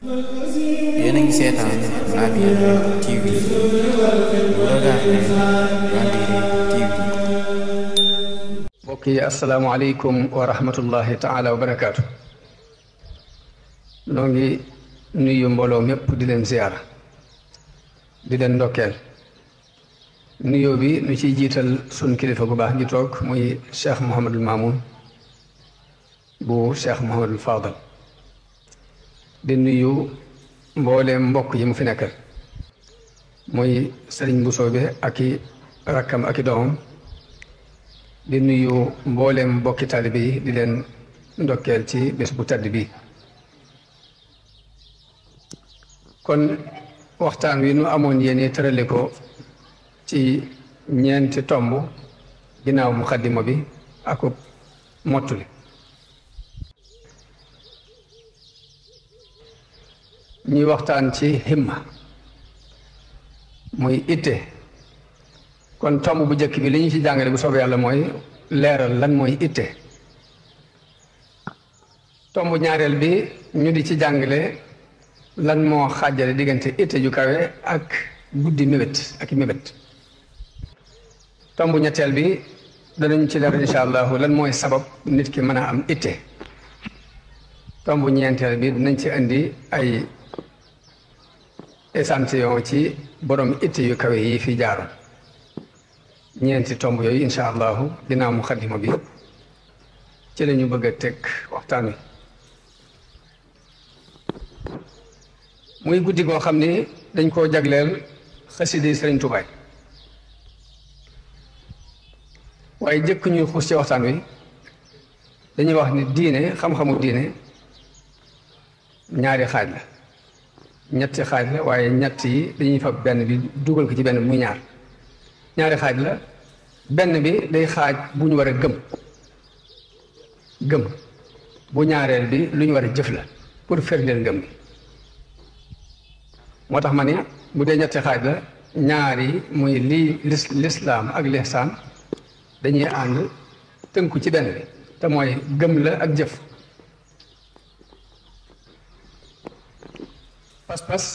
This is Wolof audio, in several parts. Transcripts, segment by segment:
yéen a ngi seetaan Labyrinth TV regardez Labyrinth TV. mbokk yi asalaamaaleykum wa rahmatullahi taala wa barakaatu. noo ngi nuyu mbooloo mépp di leen ziyaara di leen ndokkeel nuyoo bi nu ciy jiital sun kilifa gu baax ngi toog muy Cheikh Mouhamadul Mamoun bu Cheikh Mouhamadul Fadal di nuyu mbooleem mbokk yi mu fi nekkal muy sëriñ bu soobe ak i rakkam ak i doomam di nuyu mbooleem mbokki taalibe yi di leen ndokkeel ci bés bu tedd bi kon waxtaan wi nu amoon yéene tërale ko ci ñeenti tomb ginnaaw muqaddima bi ak mottuli ñuy waxtaan ci himma muy itte kon tomb bu njëkk bi li ñu ci jàngale bu soobee yàlla mooy leeral lan mooy itte tomb ñaareel bi ñu di ci jàngale lan moo xaajale diggante itte ju kawe ak guddi mébét ak i mébét tomb ñetteel bi danañ ci leeral incha allahu lan mooy sabab nit ki mën a am itte tomb ñeenteel bi dinañ ci indi ay échantillon ci borom itte yu kawe yi fi jaaroon ñeenti tomb yooyu incha allahu ginnaaw muqaddima bi ci la ñu bëgg a teg waxtaan wi muy guddi goo xam ni dañ koo jagleel xasida Sëriñ Tuubaa waaye jëkk ñuy xuus ci waxtaan wi dañuy wax ni diine xam-xamu diine ñaari xaaj la ñetti xaaj la waaye ñett yi dañuy fab benn bi dugal ko ci benn bi muy ñaari xaaj la benn bi day xaaj bu ñu war a gëm bu ñaareel bi lu ñu war a jëf la pour firndeel ngëm gi moo tax ma ni bu dee ñetti xaaj la ñaari muy lii lislaam ak lihsaan dañuy ànd tënku ci benn bi te mooy gëm la ak jëf pas-pas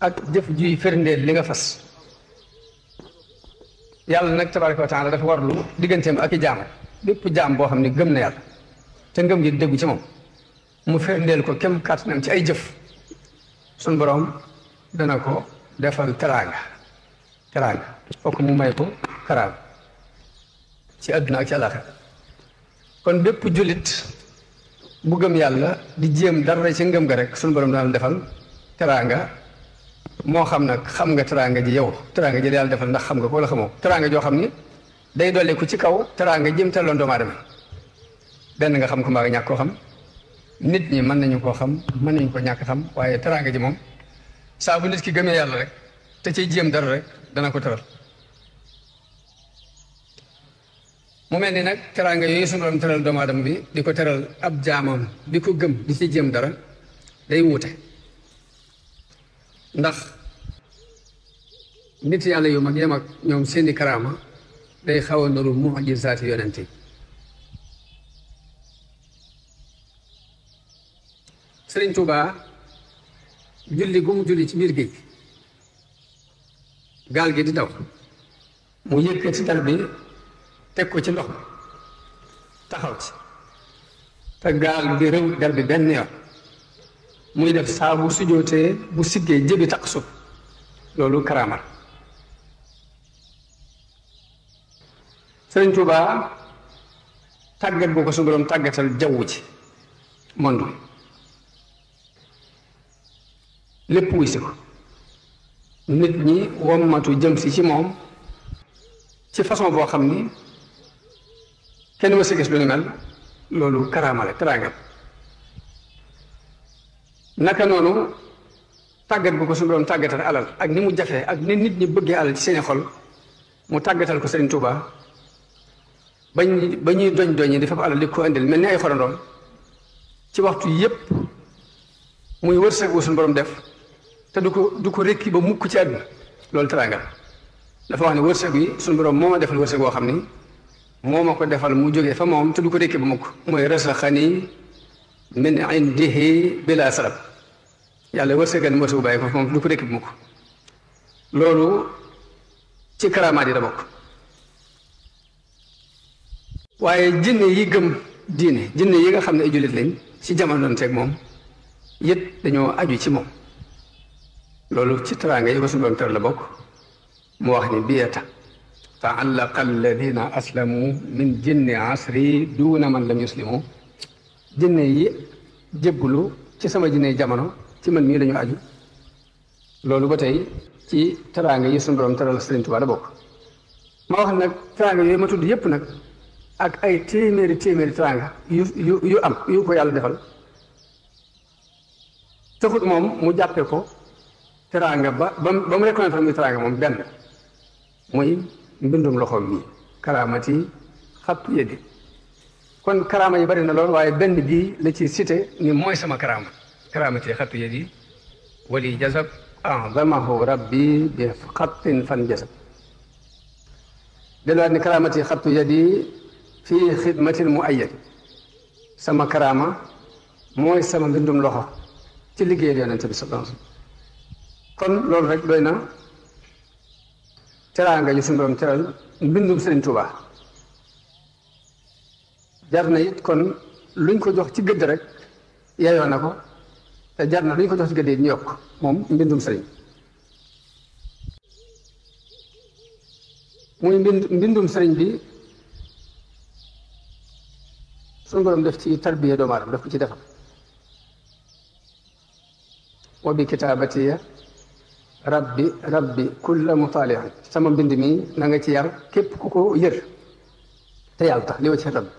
ak jëf juy firndeel li nga fas yàlla nag tabaaraka wa taala dafa warlu digganteem ak i jaam bépp jaam boo xam ne gëm na yàlla te ngëm gi déggu ci moom mu firndeel ko kem kàttanam ci ay jëf suñ boroom dana ko defal teraanga fokk mu may ko karaam ci àdduna ak ci àllaaxira kon bépp jullit bu gëm yàlla di jéem dara ci ngëm ga rek suñ boroom dana defal teraanga moo xam nag xam nga teraanga ji yow teraanga ji yàlla defal ndax xam nga ko wala xamoo teraanga joo xam ni day dolli ko ci kaw teraanga jëm telloon doomu aadama benn nga xam ko mbaa nga ñàkk koo xam nit ñi mën nañu koo xam mën nañu ko ñàkk xam waaye teraanga ji moom saa bu nit ki gëmee yàlla rek te ciy jéem dara rek dana ko teral mu mel ni nag teraanga yooyu suñu doon teral doomu aadama bi di ko teral ab jaamam bi ko gëm di ci jéem dara day wuute ndax nit yàlla yu mag yem ak ñoom seeni karaama day xaw a nuru mujizaati yonent yi Sëriñ Tuubaa julli gu mu julli ci biir géej gaal gi di daw mu yëkkati dal bi teg ko ci ndox mi taxaw ci te gaal bi rëw dal bi benn yoon muy def saa bu sujootee bu siggee jëbi taq suuf loolu karaamal Sëriñ Tuubaa tàggat bu ko su boroom tàggatal jaww ji monde bi lépp wuy si ko nit ñi wommatu jëm si ci moom ci façon boo xam ni kenn ma si gis lu ni mel loolu karaamale teraanga naka noonu tàggat bu ko su boroom tàggatal alal ak ni mu jafee ak ni nit ñi bëggee alal ci seeni xol mu tàggatal ko Sëriñ Tuubaa ba ñuy doñ di fab alal di ko indil mel ni ay xorandoom ci waxtu yépp muy wërsëg wu suñu borom def te du ko rekki ba mukk ci àdduna loolu teraanga dafa wax ne wërsëg yi suñu borom moo ma defal wërsëg boo xam ni moo ma ko defal mu jógee fa moom te du ko rekki ba mukk mooy rasaxani min indihi bila salab yàlla wërsëgal moo su bàyyi foofu moom du ko rekk bi mukk loolu ci karaamaat yi da bokk waaye jinne yi gëm diine jinne yi nga xam ne ay jullit lañ ci jamono doon teeg moom yët dañoo aju ci moom loolu ci teraanga yi ko suñu doon tër la bokk mu wax ni biyata taallaqa alladina aslamu min jinni asri duuna man lam yuslimu jinne yi jébbulu ci sama jinne jamono ci man mii dañoo aju loolu ba tey ci teraanga yi suñu borom teral Sëriñ Tuubaa la bokk ma wax nag teraanga yooyu ma tudd yépp nag ak ay téeméeri teraanga yu am yu ko yàlla defal taxut moom mu jàppe ko teraanga ba mu reconnaître muy teraanga moom benn muy mbindum loxoom mi karaamati xattu yeddi kon karaama yi bari na lool waaye benn bii la ci cité ni mooy sama karaama karaamati xattu yeddi wali jasab azamahu rabbi bi xattin fan jasab delluwaat ni karaamati xattu yeddi fii xidmatil mu ayyad sama karaama mooy sama mbindum loxo ci liggéeyal yonent bi sallallahu alayhi wasallam kon loolu rek doy na teraanga yu suñu borom teral mbindum Sëriñ Tuubaa jar na it kon luñ ko jox ci gëdd rek yeyoo na ko te jar na luñ ko jox ci gëdd yi ñu yokk moom mbindum sëriñ muy mbindum sëriñ bi suñu borom def ci tarbiya doomu aadama def ko ci defam wa bi kitaabatiya rabbi kulla mutaalian sama mbind mi na nga ci yar képp ku ko yër te yàlla tax li wa ci rabbi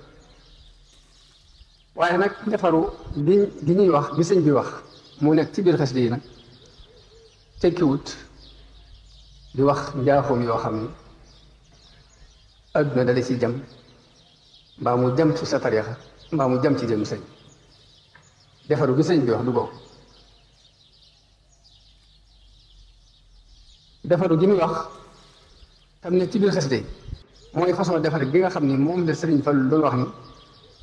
waaye nag defaru bi ñuy wax bi sëñ bi wax mu nekk ci biir xasida yi nag tekkiwut di wax njaaxum yoo xam ni adduna dala ci jam mbaa mu jam ci sa tariixa mbaa mu jam ci jëm sëñ defaru bi sëñ bi wax du boobu defaru gi muy wax tam ne ci biir xasida yi mooy façon defar gi nga xam ni moom la Sëriñ Fallu doon wax ni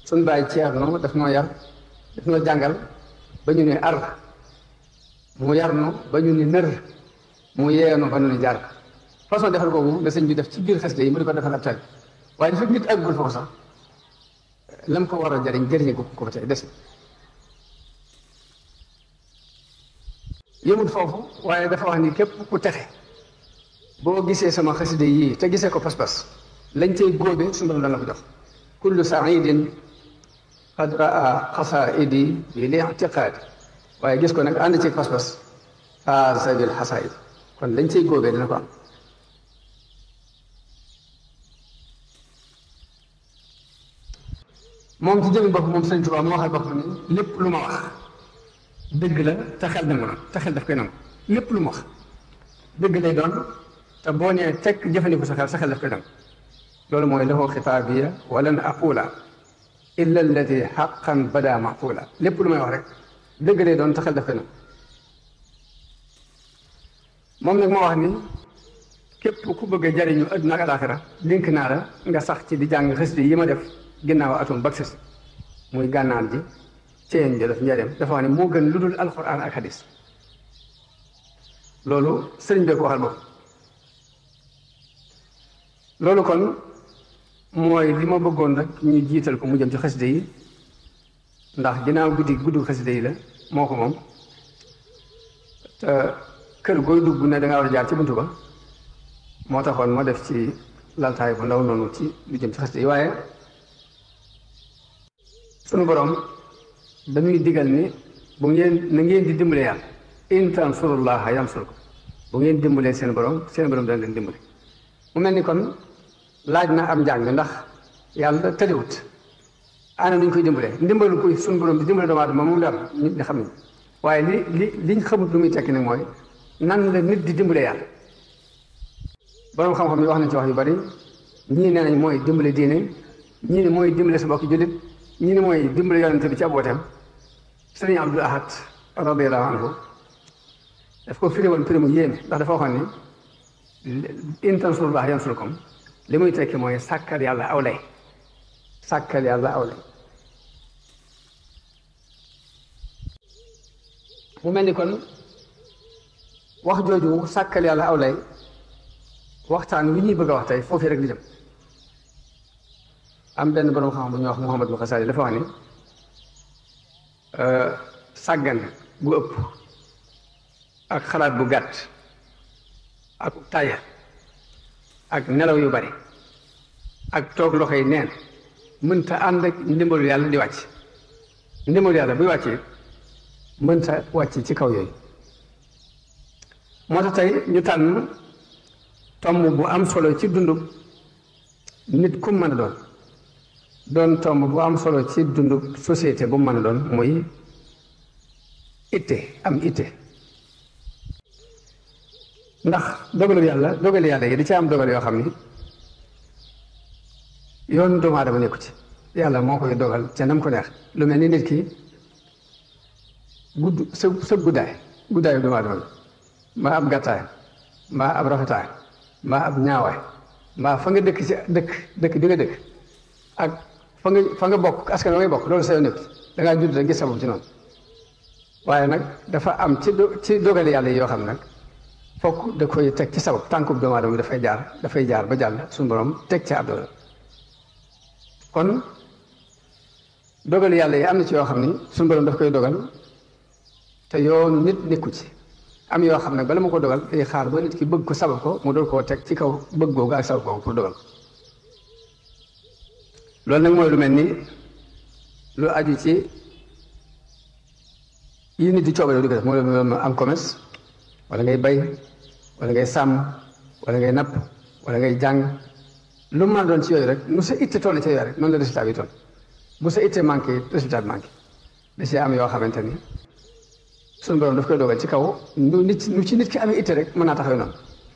suñ bàyyi Ceerno daf noo yar daf noo jàngal ba ñu ne ar mu yar nu ba ñu ni nër mu yeenu ba ñu ni jar façon defar boobu la sëñ bi def ci biir xasida yi mu di ko defal ab taal waaye dafa nit àggul foofu sax lam ko war a jariñ jëriñe ko ba tey des na yëmut foofu waaye dafa wax ni képp ku texe boo gisee sama xasida yii te gisee ko pas-pas lañ cay góobe suñu borom dana la ko jox kullu saidin qad raa xasaidi bi li itiqaadi waaye gis ko nag ànd ci pas-pas faasa bil xasaid kon lañ cay góobee dina ko am moom ci jëmi bopp moom Sëriñ Tuubaa moo waxal bopp ni lépp lu ma wax dëgg la te xel nangu na te xel daf koy nangu lépp lu ma wax dëgg lay doon te boo nee teg jëfandiku sa xel daf koy nangu loolu mooy lahu xitaabiya walan aqula illa allati xaqan bada maqula lépp lu may wax rek dëgg lay doon te xel daf koy nangu moom nag moo wax ni képp ku bëgg a jariñu àdduna ak alaaxira dénk naa la nga sax ci di jàng xasida yi ma def ginnaaw atum bak sës muy gànnaar ji ceen ji daf njëriñ dafa wax ne moo gën lu dul alquran ak hadis loolu sëriñ bee ko waxal boobu loolu kon mooy li ma bëggoon rek ñu jiital ko mu jëm ci xasida yi ndax ginnaaw guddi xasida yi la moo ko moom te kër gooy dugg ne da nga war a jaar ci buntu ba moo taxoon ma def ci laltaay bu ndaw noonu ci lu jëm ci xasida yi waaye sunu borom dañuy digal ni bu ngeen na ngeen di dimbale yàlla in tansurullaha yansurkum bu ngeen dimbalee seen borom dana leen dimbale mu mel ni kon laaj na am njàng ndax yàlla tëriwut ana nuñ koy dimbalee ndimbalu koy sunu borom di dimbale doomu aadama moom la am nit ñi xam nañ waaye liñ xamut lu muy tekki nag mooy nan la nit di dimbale yàlla borom xam-xam yi wax nañ ci wax yu bari ñii nee nañ mooy dimbale diine ñii ne mooy dimbale sa bokki jullit ñii ne mooy dimbale yonente bi ci abooteem sëriñ Abdul Ahad radiyallahu anhu daf ko firi woon firi mu yéeme ndax dafa waxoon ni in tansurullaha yansurkum li muy tekki mooy sàkkal yàlla aw lay mu mel ni kon wax jooju sàkkal yàlla aw lay waxtaan wi ñuy bëgg a wax tey foofii rek li jëm am benn borom xam bu ñuy wax Muhammadul Xasaali dafa wax ni sàggan bu ëpp ak xalaat bu gàtt ak taya ak nelaw yu bari ak toog loxo yi neen mënta ànd ak ndimbalu yàlla di wàcc ndimbalu yàlla buy wàcc mënta wàcc ci kaw yooyu moo tax tey ñu tànn tomb bu am solo ci dundub nit ku mën a doon tomb bu am solo ci dundub société bu mën a doon muy itte am itte ndax dogalu yàlla yi da ci am dogal yoo xam ni yoon doomu aadama nekku ci yàlla moo koy dogal ca nam ko neex lu mel ni nit ki sa guddaayu doomu aadama mbaa ab gàttaay mbaa ab rafetaay mbaa ab ñaawaay mbaa fa nga dëkk ci dëkk bi nga dëkk ak fa nga bokk askan wa ngay bokk loolu sa yoon nekk da ngaa judd rek gis sa bopp ci noonu waaye nag dafa am ci dogale yàlla yoo xam nag fokk da koy teg ci sabab tànkub doomu aadama bi dafay jaar ba jàll suñu borom teg ci ab dogal kon dogal yàlla yi am na ci yoo xam ni suñu borom daf koy dogal te yoon nit nekku ci am yoo xam nag bala ma ko dogal day xaar ba nit ki bëgg ko sabab ko mu doon koo teg ci kaw bëgg googu ak sabab googu pour dogal loolu nag mooy lu mel ni lu aju ci yi nit di coobare di ko def mooy am commerce wala ngay bay wala ngay sàmm wala ngay napp wala ngay jàng lu mu mën a doon ci yooyu rek nu sa itte toll ci yooyu rek noonu la résultat bi toll bu sa itte manqué résultat bi manqué da ci am yoo xamante ni suñu borom daf koy dogal ci kaw nu ci nit ki amee itte rek mën naa taxawee noonu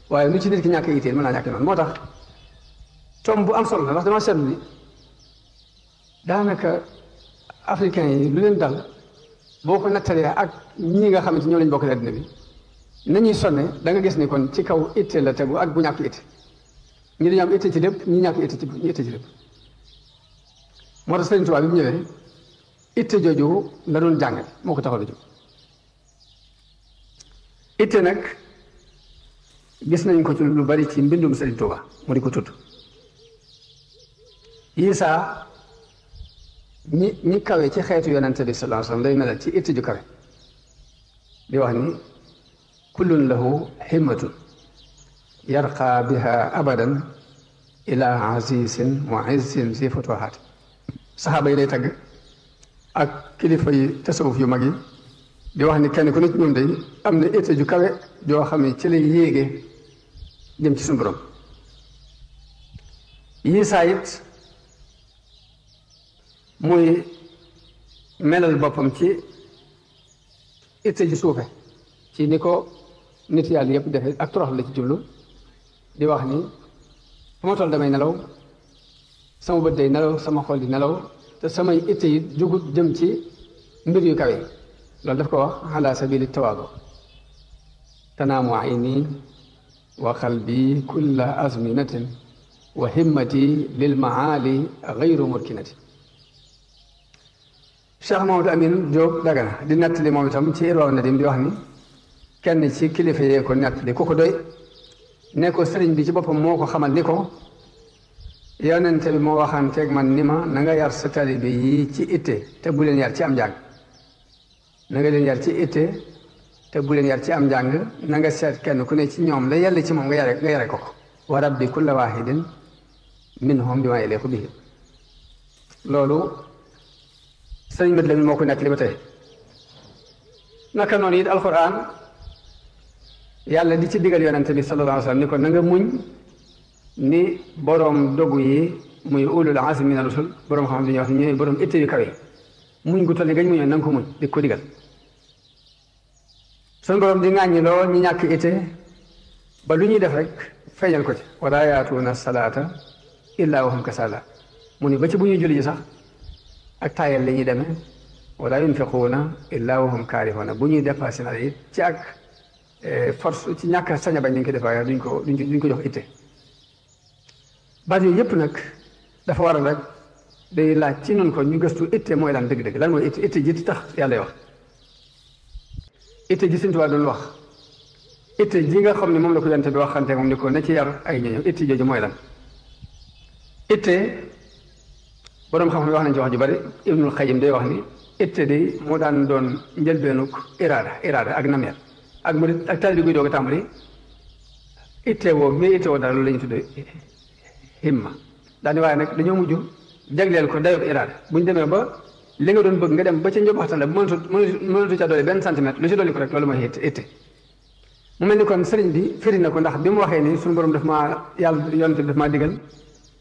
waaye nu ci nit ki ñàkk itte mën naa ñàkk noonu moo tax tomb bu am solo la ndax dama seetlu ni daanaka africain yi lu leen dal boo ko nattalee ak ñi nga xamante ñoo lañ bokk àddina bi nañuy sonne da nga gis ni kon ci kaw itte la tegu ak bu ñàkk itte ñi dañoo am itte ci lépp ñi ñàkk itte ci lépp moo tax Sëriñ Tuubaa bi mu ñëwee itte jooju la doon jàngale moo ko taxaw a jóg itte nag gis nañ ko ci lu bari ci mbindum Sëriñ Tuubaa mu di ko tudd Isaa ñi kawe ci xeetu yonente bi sallallahu alayhi wa sallam day melal ci itte ju kawe di wax ni kullun lahu himmatun yarqa biha abadan ila azizin wa izzin fi futuhaat saxaaba yi day tagg ak kilifa yi tasawuf yu mag yi di wax ni kenn ku nit ñoom day am na itte ju kawe joo xam ne ci lay yéege jëm ci suñu borom Isaa it muy melal boppam ci itte ju suufe ci ni ko nit yàlla yëpp defee ak torox la ci jublu di wax ni fu ma toll damay nelaw sama bët day nelaw sama xol di nelaw te samay itte yi jugut jëm ci mbir yu kawe loolu daf ko wax ala sabili tawaadu tanaamu ayni wa qalbi kulla azminatin wa himmati lil maali gayru murkinati Cheikh Mamadou Amin Diop Dagana di nettali moom itam ci Irwaaw Nadim di wax ni kenn ci kilifa yee ko nettali ku ko doy ne ko sëriñ bi ci boppam moo ko xamal ni ko yonente bi moo waxanteeg man ni ma na nga yar sa taalibe yi ci itte te bu leen yar ci am njàng na nga leen yar ci itte te bu leen yar ci am njàng na nga seet kenn ku ne ci ñoom la yàlla ci moom nga yare ko ko wa rabbi kulla waahidin minhum bi ma yaliqu bihi loolu sëriñ Mat Lamin moo ko nekk li ba tey naka noonu it alquran yàlla di ci digal yonente bi sallallahu alayhi wa sallam ni ko na nga muñ ni boroom dogu yi muy ulul azmi mina rusul boroom xam dañuy wax ni ñooy boroom itte yu kawe muñ gu toll ni gañ muñoon na nga ko muñ di ko digal suñu boroom di ŋàññi lool ñi ñàkk itte ba lu ñuy def rek feeñal ko ci wala yaatuuna salaata illa wa hum kasala mu ni ba ci bu ñuy julli ji sax ak taayal la ñuy demee wala yunfiquuna illa wa hum kaarihuuna bu ñuy dépassé na it ci ak force ci ñàkk sañ a bañ nañ ko def waaye duñ ko jox itte baat yooyu yëpp nag dafa waral rek day laaj ci noonu ko ñu gëstu itte mooy lan dëgg-dëgg lan mooy itte ji tax yàlla wax itte ji Sëñ Tuubaa doon wax itte ji nga xam ne moom la ko yonent bi waxante moom ni ko na ci yar ay ñoñom itte jooju mooy lan itte boroom xam-xam wax nañ ci wax ju bari Ibnul Qayyim day wax ni itte day moo daan doon njëlbeenuk iraada ak nameer ak murid ak taalibe bi guy doog a tàmbali itte woo mais itte woo dara loolu la ñu tuddee himma daani waaye nag dañoo mujj jagleel ko dayob iraada bu ñu demee ba li nga doon bëgg nga dem ba ca njobaxtan la bu mënatu ca doole benn centimètre lu ci dolli ko rek loolu mooy itte mu mel ni kon sëriñ bi firi na ko ndax bi mu waxee ni suñu borom daf maa yàlla yonent bi daf maa digal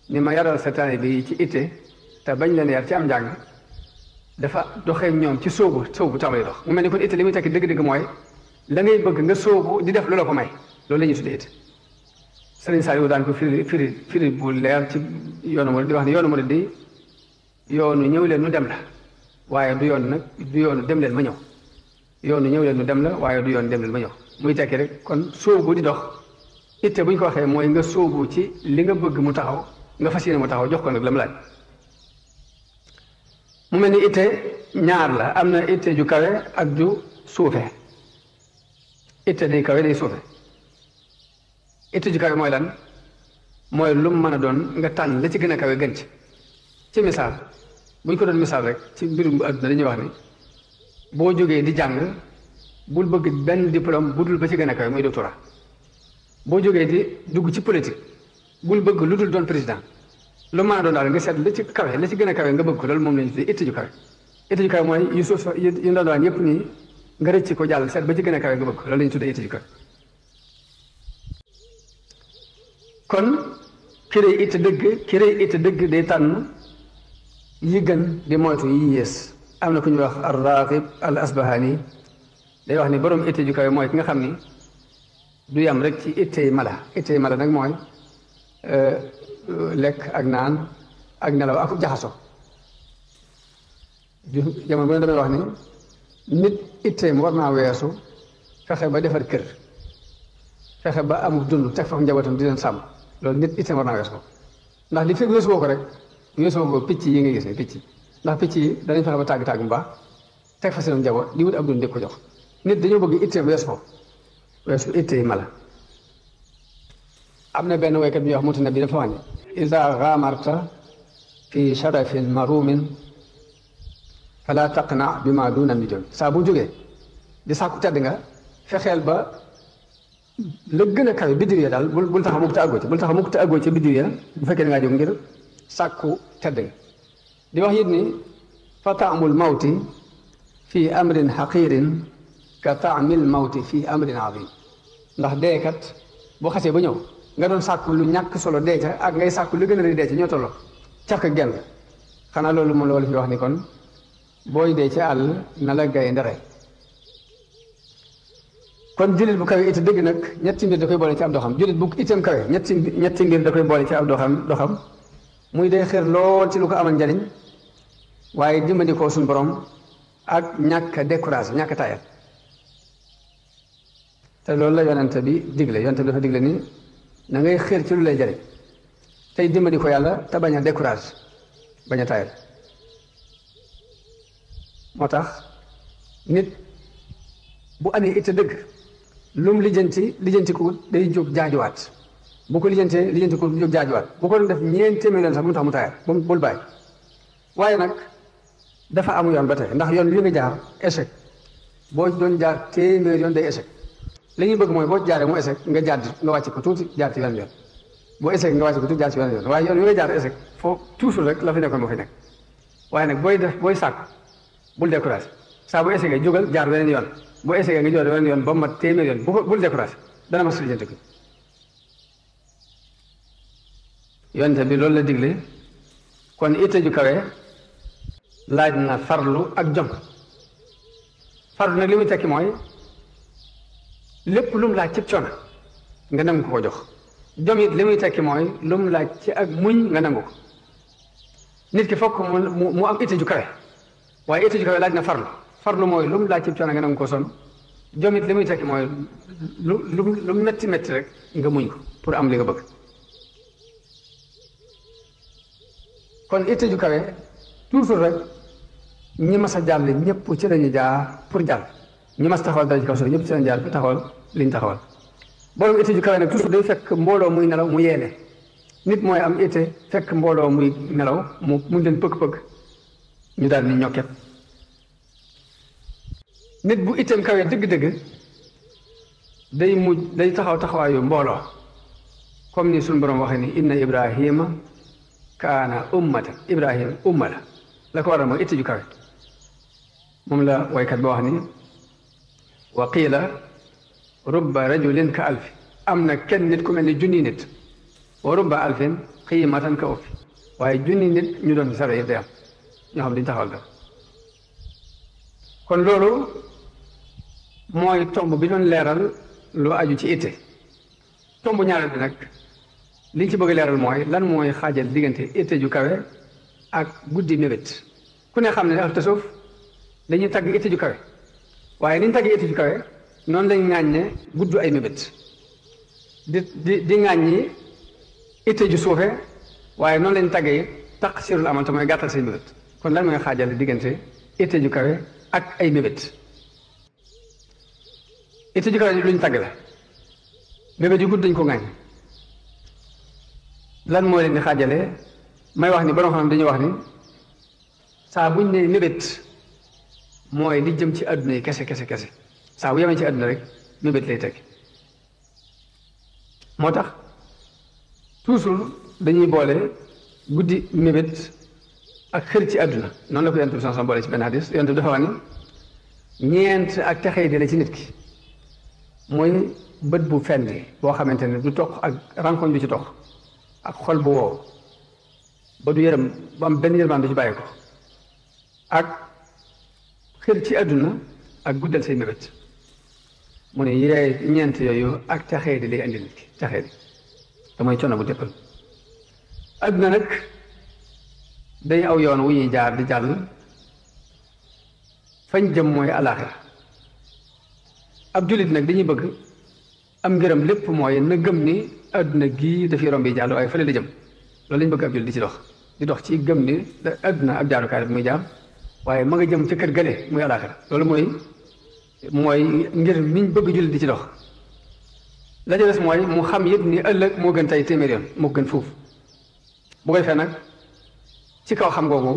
ni ma yaral sa taalibe bi ci itte te bañ leen yar ci am njàng dafa doxee ñoom ci sóobu tàmbali dox mu mel ni kon itte li muy tekki dëgg-dëgg mooy la ngay bëgg nga sóobu di def lu la ko may loolu la ñuy tuddee itte sëriñ Saliou daan ko firi bu leer ci yoonu murid di wax ne yoonu murid di yoonu ñëw leen nu dem la waaye du yoon nag du yoonu dem leen ma ñëw yoonu ñëw leen nu dem la waaye du yoon dem leen ma ñëw muy tekki rek kon sóobu di dox itte bu ñu ko waxee mooy nga sóobu ci li nga bëgg mu taxaw nga fas yéene mu taxaw jox ko nag la mu laaj mu mel ni itte ñaar la am na itte ju kawe ak ju suufe itte day kawe day suufe itte ju kawe mooy lan mooy lu mu mën a doon nga tànn la ci gën a kawe gën ci misaal bu ñu ko doon misaal rek ci mbirum àdduna dañuy wax ni boo jógee di jàng bul bëgg benn diplôme bu dul ba ci gën a kawe muy doctorat boo jógee di dugg ci politique bul bëgg lu dul doon président lu mën a doon daal nga seet la ci kawe la ci gën a kawe nga bëgg ko loolu moom la ñu tuddee itte ju kawe itte ju kawe mooy yu suuf yu ndaw daan yëpp nii nga rëcc ko jàll seet ba ci gën a kawe nga bëgg ko loolu la ñu tuddee itte ju kawe kon ki rëy itte dëgg day tànn yi gën di moytu yi yées am na ku ñuy wax ar-Raghib al-Asbahani day wax ni borom itte ju kawe mooy ki nga xam ni du yam rek ci ittey mala nag mooy lekk ak naan ak nelaw ak jaxaso jamono bu ne damay wax ni nit itteem war naa weesu fexe ba defar kër fexe ba amul dund teg fa njabootam di leen sàmm loolu nit itteem war naa weesu ko ndax li fekk weesu woo ko rek weesu woo ko picc yi nga gis ne picc ndax picc yi danañ fexe ba tàgg-tàgg mu baax teg fa seen njaboot di wut ab dund di ko jox nit dañoo bëgg itteem weesu ko weesu ittey mala am na benn waykat bi ñuy wax Mutanabi dafa wax ne ida gaamarta fi sharafin marumin fala taqna bi ma duna nujum saa bu jógee di sàkku tedd nga fexeel ba la gën a kawe biddiw ya daal bul taxa mukk te àggoo ci bul taxa mukk te àggoo ci biddiw ya bu fekkee da ngaa jóg ngir sàkku tedd nga di wax it ni fa taamul mawti fi amrin xaqirin ka taamil mawti fi amrin azim ndax deekat boo xasee ba ñëw nga doon sàkku lu ñàkk solo dee ca ak ngay sàkku lu gën a rëy dee ca ñoo tolloo càkk genn xanaa loolu moom la wala fi wax ni kon booy dee ci àll na la gay ndare kon jullit bu kawe itte dëgg nag ñetti mbir da koy boole ci ab doxam jullit bu itteem kawe ñetti mbir da koy boole ci ab doxam muy day xër lool ci lu ko amal njariñ waaye dimbali ko suñu borom ak ñàkk découragé ñàkk tayal te loolu la yonente bi digle yonente bi dafa digle ni na ngay xër ci lu lay jariñ tey dimbali ko yàlla te bañ a découragé bañ a tayal moo tax nit bu amee itte dëgg lu mu lijjanti ko day jóg jaajuwaat bu ko lijjanti ko jóg jaajuwaat bu ko doon def ñeenti téeméer sax bu mu tax mu tayal bul bàyyi waaye nag dafa amu yoon ba tey ndax yoon li nga jaar échec boo doon jaar téeméer yoon day échec li ñuy bëgg mooy boo jaaree mu échec nga jaar nga wàcc ko tuuti jaar ci yoon boo échec nga wàcc ko tuuti jaar ci yoon waaye yoon wi nga jaar échec foofu toujours rek la fi nekkoon moo fi nekk waaye nag booy sàkk bul découragé saa bu échec jógal jaar beneen yoon boo échec nga jógal beneen yoon ba mu mat téeméer yoon bul découragé dana ma lijjanti ko yonte bi loolu la digle kon itte ju kawe laaj na farlu ak jom farlu nag li muy tekki mooy lépp lu mu laaj ci coono nga nangu ko jox jom it li muy tekki mooy lu mu laaj ci ak muñ nga nangu ko nit ki fokk mu am itte ju kawe waaye itte ju kawe laaj na farlu mooy lu mu laaj ci coono nga nangu ko son jom it li muy tekki mooy lu metti metti rek nga muñ ko pour am li nga bëgg kon itte ju kawe toujours rek ñi mas a jàll ñëpp ci lañu jaar pour jàll ñi mas taxawal dara ci kaw suuf ñëpp seen jaar bi taxawal liñ taxawal borom itte ju kawe nag toujours day fekk mbooloo muy nelaw mu yeene nit mooy am itte fekk mbooloo muy nelaw mu leen pëgg-pëgg ñu daal ni ñokket nit bu itteem kawe dëgg-dëgg day taxaw taxawaayu mbooloo comme ni suñu borom waxee ni inna ibrahima kaana ummatan ibrahima umma la ko waral mooy itte ju kawe moom la waykat ba wax ni wa qiila rubba rajulin ka alfi am na kenn nit ku mel ni junni nit wa rubba alfin qiimatan ka uffi waaye junni nit ñu doon sare yëpp day am ñoo xam dañu taxawal dara kon loolu mooy tomb bi doon leeral lu aju ci itte tomb ñaareel bi nag liñ ci bëgg leeral mooy lan mooy xaajal diggante itte ju kawe ak guddi mébét ku ne xam ne ahlu tasawuf dañuy tagg itte ju kawe waaye niñ taggee itte ju kawe noonu lañ ŋàññe gudd ay mébét di ŋàññi itte ju suufe waaye noonu lañ taggee taqsirul amal te mooy gàttal say mébét kon lan mooy xaajal diggante itte ju kawe ak ay mébét itte ju kawe luñ tagg la mébét yu gudd dañ ko ŋàññ lan moo leen di xaajale may wax ni borom xam dañuy wax ni saa buñ ne mébét mooy li jëm ci àdduna yi kese saa bu yemee ci àdduna rek mébét lay teg moo tax toujours dañuy boole guddi mébét ak xër ci àdduna noonu la ko yonent bi sanson boole ci benn hadis yonent bi dafa wax ni ñeent ak texey di la ci nit ki mooy bët bu fendi boo xamante ne du toq ak rankoñ du ci toq ak xol bu wow ba du yërëm bu am benn yërmaan du ci bàyyi ko ak xër ci àdduna ak guddal say mébét mu ne yee ñeent yooyu ak texee di lay andi nit ki texee di te mooy coono bu déppal àdduna nag day aw yoon wu ñuy jaar di jàll fañ jëm mooy alaaxira ab jullit nag dañuy bëgg am ngërëm lépp mooy na gëm ni àdduna gii dafay romb yi jàll waaye fële la jëm loolu lañ bëgg ab jullit di ci dox ci gëm ni àdduna ab jaarukaay bi muy jaar waaye ma nga jëm ca kër gale muy alaaxira loolu mooy ngir miñ bëgg jullit di ci dox la ca des mooy mu xam yëpp ni ëllëg moo gën tey téeméer yoon moo gën fuuf bu koy fee nag ci kaw xam googu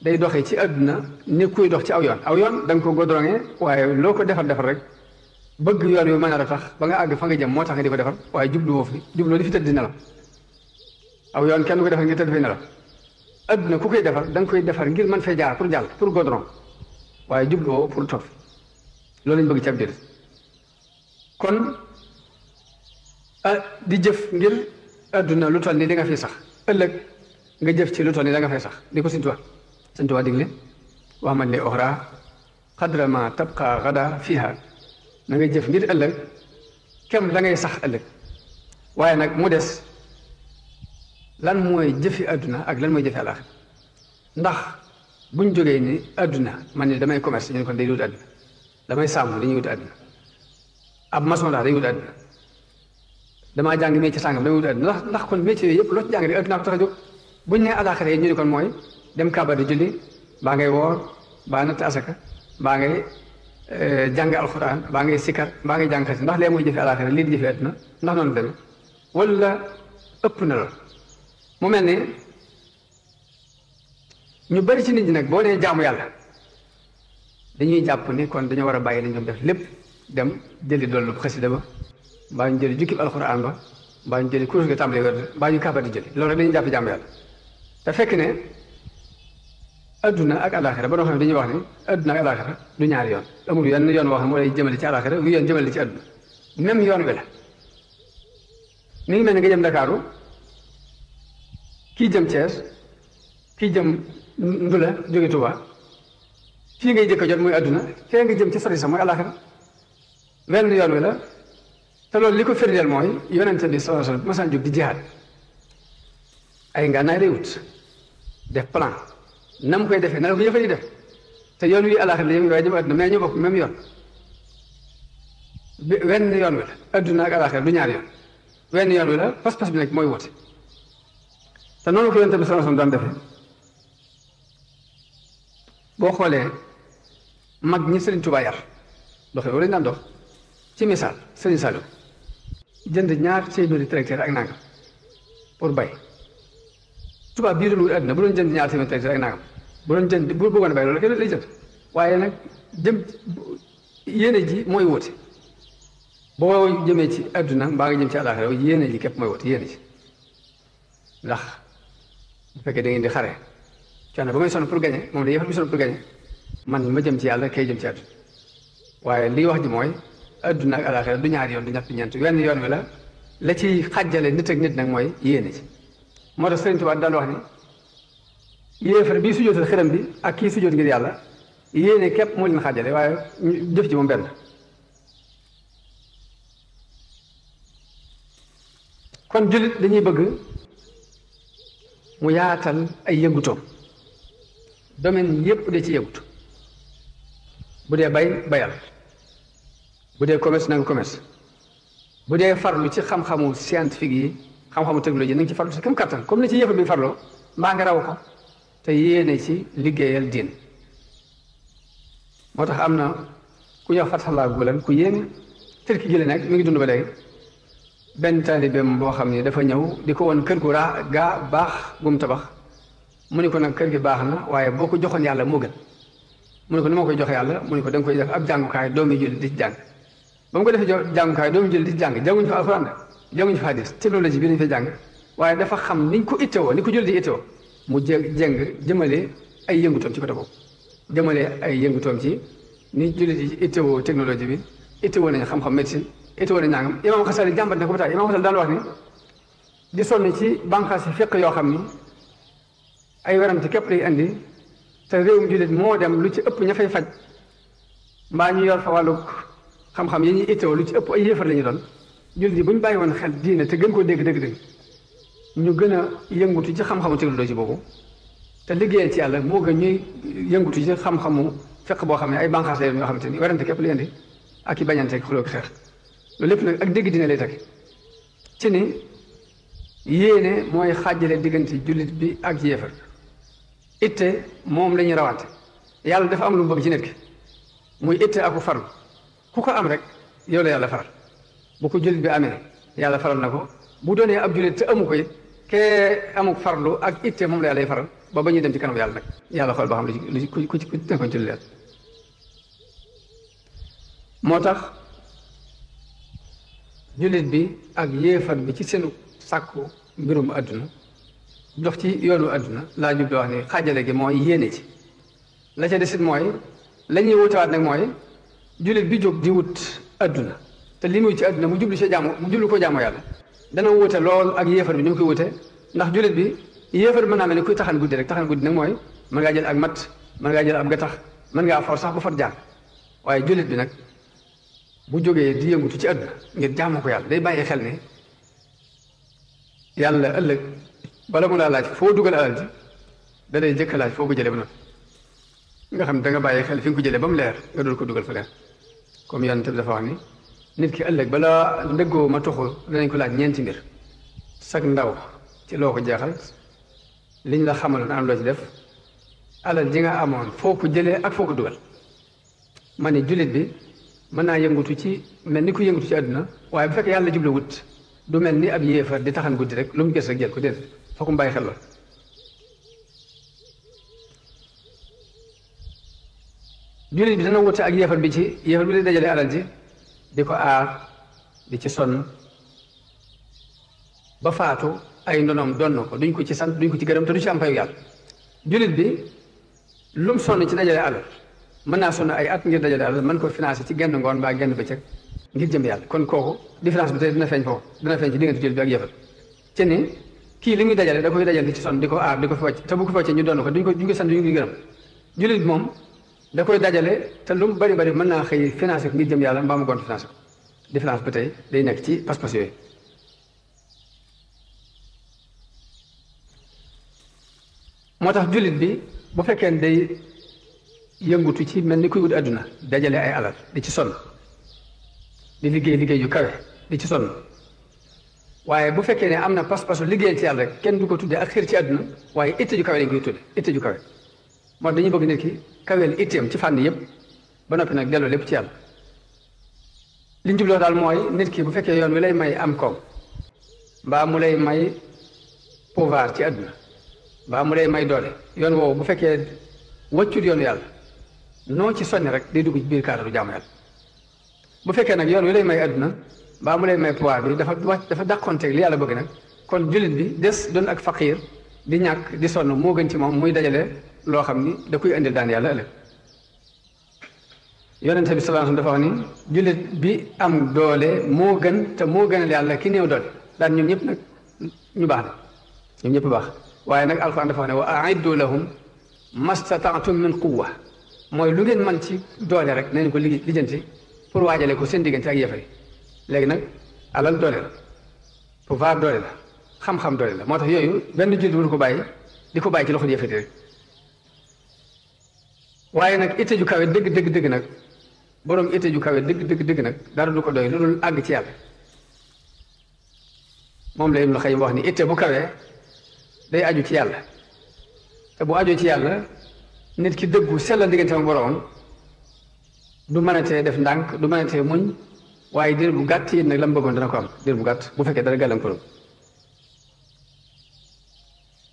day doxee ci àdduna ni kuy dox ci aw yoon da nga ko godrongé waaye loo ko defar rek bëgg yoon yu mën a tax ba nga àgg fa nga jëm moo tax nga di ko defar waaye jubloo di fi tëdd di nelaw aw yoon kenn ko defar ngir tëdd fi nelaw àdduna ku koy defar da nga koy defar ngir mën fay jaar pour jàll pour godron waaye jubloo pour toog loolu lañ bëgg ci ab jullit kon di jëf ngir àdduna lu toll ni li nga fi sax ëllëg nga jëf ci lu toll ni da nga fay sax di ko Sëñ Tuubaa digle wax man li oxra xadra ma tabqa gada fiha na ngay jëf ngir ëllëg kem la ngay sax ëllëg waaye nag mu des lan mooy jëfi àdduna ak lan mooy jëfi àllaaxira ndax buñ jógee ni àdduna man ni damay commerce ñu ne kon day wut àdduna damay sàmm dañuy wut àdduna ab maçon daal day wut àdduna damaa jàng métier sàngam damay wut àdduna ndax kon métier yooyu yëpp loo ci jàng rek àdduna ko tax a jóg buñ nee àllaaxira yi ñu ne kon mooy dem kaaba di julli baa ngay woor baa natt asaka baa ngay jàng alxuraan baa ngay sikkar baa ngay jàng xasi ndax lee mooy jëfe àllaaxira lii di jëfe àdduna ndax noonu demee wala ëpp na lool mu mel ni ñu bari ci nit ñi nag boo nee jaamu yàlla dañuy jàpp ni kon dañoo war a bàyyi lañ doon def lépp dem jëli dollu xasida ba mbaa ñu jëli jukkib alxuraan ba mbaa ñu jëli kurus ga tàmbali wér mbaa ñu kaaba di jëli loolu rek dañuy jàpp jaamu yàlla te fekk ne adduna ak alaxira ba noo xam ne dañuy wax ne adduna ak alaxira du ñaari yoon amul yenn yoon woo xam ne moo lay jëmale ci alaxira yu yoon jëmale ci adduna même yoon wi la mi ngi mel ne nga jëm Ndakaaru kii jëm Thiès kii jëm Ndula jóge Touba fii ngay jëkk a jot muy adduna fee nga jëm ci sori sa mooy alaxira wenn yoon wi la te loolu li ko firndeel mooy yonente bi sallallahu alayhi wasallam masaan jóg di jihaad ay ngànnaay lay wut def plan na mu koy defee na la ko yëfa di def te yoon wi àllaaxira la jëm waaye jëm àdduna mais ñu bokk même yoon wenn yoon wi la adduna ak àllaaxira du ñaari yoon wenn yoon wi la pas-pas bi nag mooy wute te noonu ko yonente bi sallallahu alayhi wasallam daan defee boo xoolee mag ñi Sëriñ Tuubaa yar doxee wala ñu daan dox ci misaal Sëriñ Saliou jënd ñaar téeméeri tracteur ak nangam pour bay tubaab bii doon wut àdduna bu doon jënd ñaar téeméeri tracteur ak nangam bu doon jënd bu bëggoon a bay loolu kenn lay jënd waaye nag jëm yéene ji mooy wóote boo jëmee ci àdduna mbaa nga jëm ci àllaaxira yéene ji képp mooy wóote yéene ji ndax bu fekkee da ngeen di xare coono ba may sonn pour gagner moom day yëfal bi sonn pour gagner man ma jëm ci yàlla kay jëm ci àdduna waaye lii wax ji mooy àdduna ak àllaaxira du ñaari yoon du ñett du ñeent wenn yoon wi la ci xàjjale nit ak nit nag mooy yéene ji moo tax Sëriñ Tuubaa daan wax ni yéefar bii sujjóotal xërëm bi ak kii sujjóot ngir yàlla yéene képp moo leen xàjjale waaye jëf ji moom benn kon jullit dañuy bëgg mu yaatal ay yëngutoom domaine yépp de ci yëngutu bu dee bay bayal bu dee commerce na nga commerce bu dee farlu ci xam-xamu scientifique yi xam-xamu technologie na nga ci farlu si kam kattan comme ni ci yëfa bi farloo mbaa nga raw ko te yéene ci liggéeyal diin moo tax am na ku ñëw Fathallah Gulen ku yéeme Turki gi la nekk mi ngi dund ba léegi benn taalibeem boo xam ne dafa ñëw di ko woon kër gu gaa baax bu mu tabax mu ne ko nag kër gi baax na waaye boo ko joxoon yàlla moo gën mu ne ko ni ma koy joxe yàlla mu ne ko da nga koy def ab jàngukaay doomi jullit di ci jàng ba mu ko defee jàngukaay doomi jullit di ci jàng jànguñu fa alxuraan de jànguñu fa hadis technologie bi dañu fay jàng waaye dafa xam niñ ko ittewoo ni ko jullit di ittewoo mu jëng jëmale ay yëngutoom ci côté boobu jëmale ay yëngutoom ci ni jullit yi ittewoo technologie bi ittewoo nañu xam-xam médecine ittewoo nañu nangam imaam Xasali jàmbat na ko ba taay imaam Xasali daan wax ni di sonn ci bànqaas yi fiq yoo xam ni ay werante képp lay indi te réewum jullit moo dem lu ci ëpp ña fay faj mbaa ñu yor fa wàllu xam-xam yi ñuy ittewoo lu ci ëpp ay yéefar la ñu doon jullit yi bu ñu bàyyi woon xel diine te gën koo dégg ñu gën a yëngutu ci xam-xamu technologie boobu te liggéeyal ci yàlla moo gën ñuy yëngutu ci xam-xamu fekk boo xam ne ay bànqaas la yoo xamante ni werante képp lay indi ak i bañante ak xuloo ki xeex loolu lépp nag ak dégg dina lay teg ci ni yéene mooy xaajale diggante jullit bi ak yéefar itte moom la ñuy rawante yàlla dafa am lu mu bëgg ci nit ki muy itte aku farlu ku ko am rek yow la yàlla faral bu ko jullit bi amee yàlla faral na ko bu doonee ab jullit te amu ko it kee amuk farlu ak itte moom la yàlla faral ba ba ñuy dem ci kanam yàlla nag yàlla xool ba xam lu ci ku ci nekkoon ci lu leer moo tax jullit bi ak yéefar bi ci seenu sàkku mbirum àdduna dox ci yoonu àdduna laa jublu wax ni xaajale gi mooy yéene ci la ca desit mooy la ñuy wutewaat nag mooy jullit bi jóg di wut àdduna te li muy ci àdduna mu jublu ci jaamu mu jublu ko jaamu yàlla dana wute lool ak yéefar bi ni mu koy wute ndax jullit bi yéefar bi mën naa mel ni kuy taxan guddi rek taxan guddi nag mooy mën ngaa jël ak mat mën ngaa jël ab gattax mën ngaa for sax ba far jaan waaye jullit bi nag bu jógee di yëngutu ci àdduna ngir jaamu ko yàlla day bàyyi xel ne yàlla ëllëg bala mu laa laaj foo dugal alal ji da lay jëkk laaj foo ko jëlee ba noppi nga xam da nga bàyyi xel fi nga ko jëlee ba mu leer nga doon ko dugal fa leer comme yonent bi dafa wax ni nit ki ëllëg bala ndëggoo ma toxul danañ ko laaj ñeenti mbir sag ndaw ci loo ko jeexal liñ la xamaloon am loo ci def alal ji nga amoon foo ko jëlee ak foo ko dugal ma ne jullit bi mën naa yëngutu ci mel ni ku yëngutu ci àdduna waaye bu fekkee yàlla jublu wut du mel ni ab yéefar di taxan guddi rek lu mu gis rek jël ko déedéet foo ko mu bàyyi xel la jullit bi dana wute ak yéefar bi ci yéefar bi di dajale alal ji di ko aar di ci sonn ba faatu ay ndonoom donn ko duñ ko ci sant duñ ko ci gërëm te du ci am fayu yàlla jullit bi lu mu sonn ci dajale alal mën naa sonn ay at ngir dajale alal mën ko financé ci genn ngoon mbaa genn bëccëg ngir jëm yàlla kon kooku différence bi tey dina feeñ foofu dina feeñ ci diggante jullit bi ak yéefar ci ni kii li muy dajale da koy dajale di ci sonn di ko aar di ko fi wàcc te bu ko fi wàccee ñu donn ko duñ ko sant duñ ko gërëm jullit bi moom da koy dajale te lu mu bari bari mën naa xëy financé ko ngir jëm yàlla mbaa mu gont financé ko différence bi tey day nekk ci pas-pas yooyu moo tax jullit bi bu fekkee ne day yëngutu ci mel ni kuy wut àdduna dajale ay alal di ci sonn di liggéey liggéey yu kawe di ci sonn waaye bu fekkee ne am na pas-pasu liggéeyal ci yàlla rek kenn du ko tuddee ak xir ci àdduna waaye itte ju kawe lañ koy tudde itte ju kawe moo tax dañuy bëgg nit ki kaweel itteem ci fànn yëpp ba noppi nag delloo lépp ci yàlla li ñu jubloo daal mooy nit ki bu fekkee yoon wi lay may am koom mbaa mu lay may pouvoir ci àdduna mbaa mu lay may doole yoon woowu bu fekkee wëccul yoonu yàlla noo ci sonni rek day dugg ci biir kaadaru jaamu yàlla bu fekkee nag yoon wi lay may àdduna mbaa mu lay may pouvoir bi dafa dàqonteeg li yàlla bëgg nag kon jullit bi des doon ak faqiir di ñàkk di sonn moo gën ci moom muy dajale loo xam ni da koy indil daan yàlla ëllëg yonente bi sallallahu alayhi wasallam dafa wax ni jullit bi am doole moo gën te moo gënal yàlla ki néew doole daan ñoom ñëpp nag ñu baax na ñoom ñëpp baax waaye nag alquran dafa wax ne wa a'iddu lahum mastata'tum min quwwa mooy lu ngeen man ci doole rek nañ ko lijjanti pour waajale ko seen diggante ak yëfari léegi nag alal doole la pouvoir doole la xam-xam doole la moo tax yooyu benn jullit waru ko bàyyi di ko bàyyi ci loxo yëfari rek waaye nag itte ju kawe dëgg nag boroom itte ju kawe dëgg nag dara du ko doy lu dul àgg ci yàlla moom la Ibnul Qayyim wax ni itte bu kawee day aju ci yàlla te bu ajoo ci yàlla nit ki dëggu sellal diggante ak boroom du mën a tee def ndànk du mën a tee muñ waaye diir bu gàtt yi nag la mu bëggoon dana ko am diir bu gàtt bu fekkee dara gàllankoor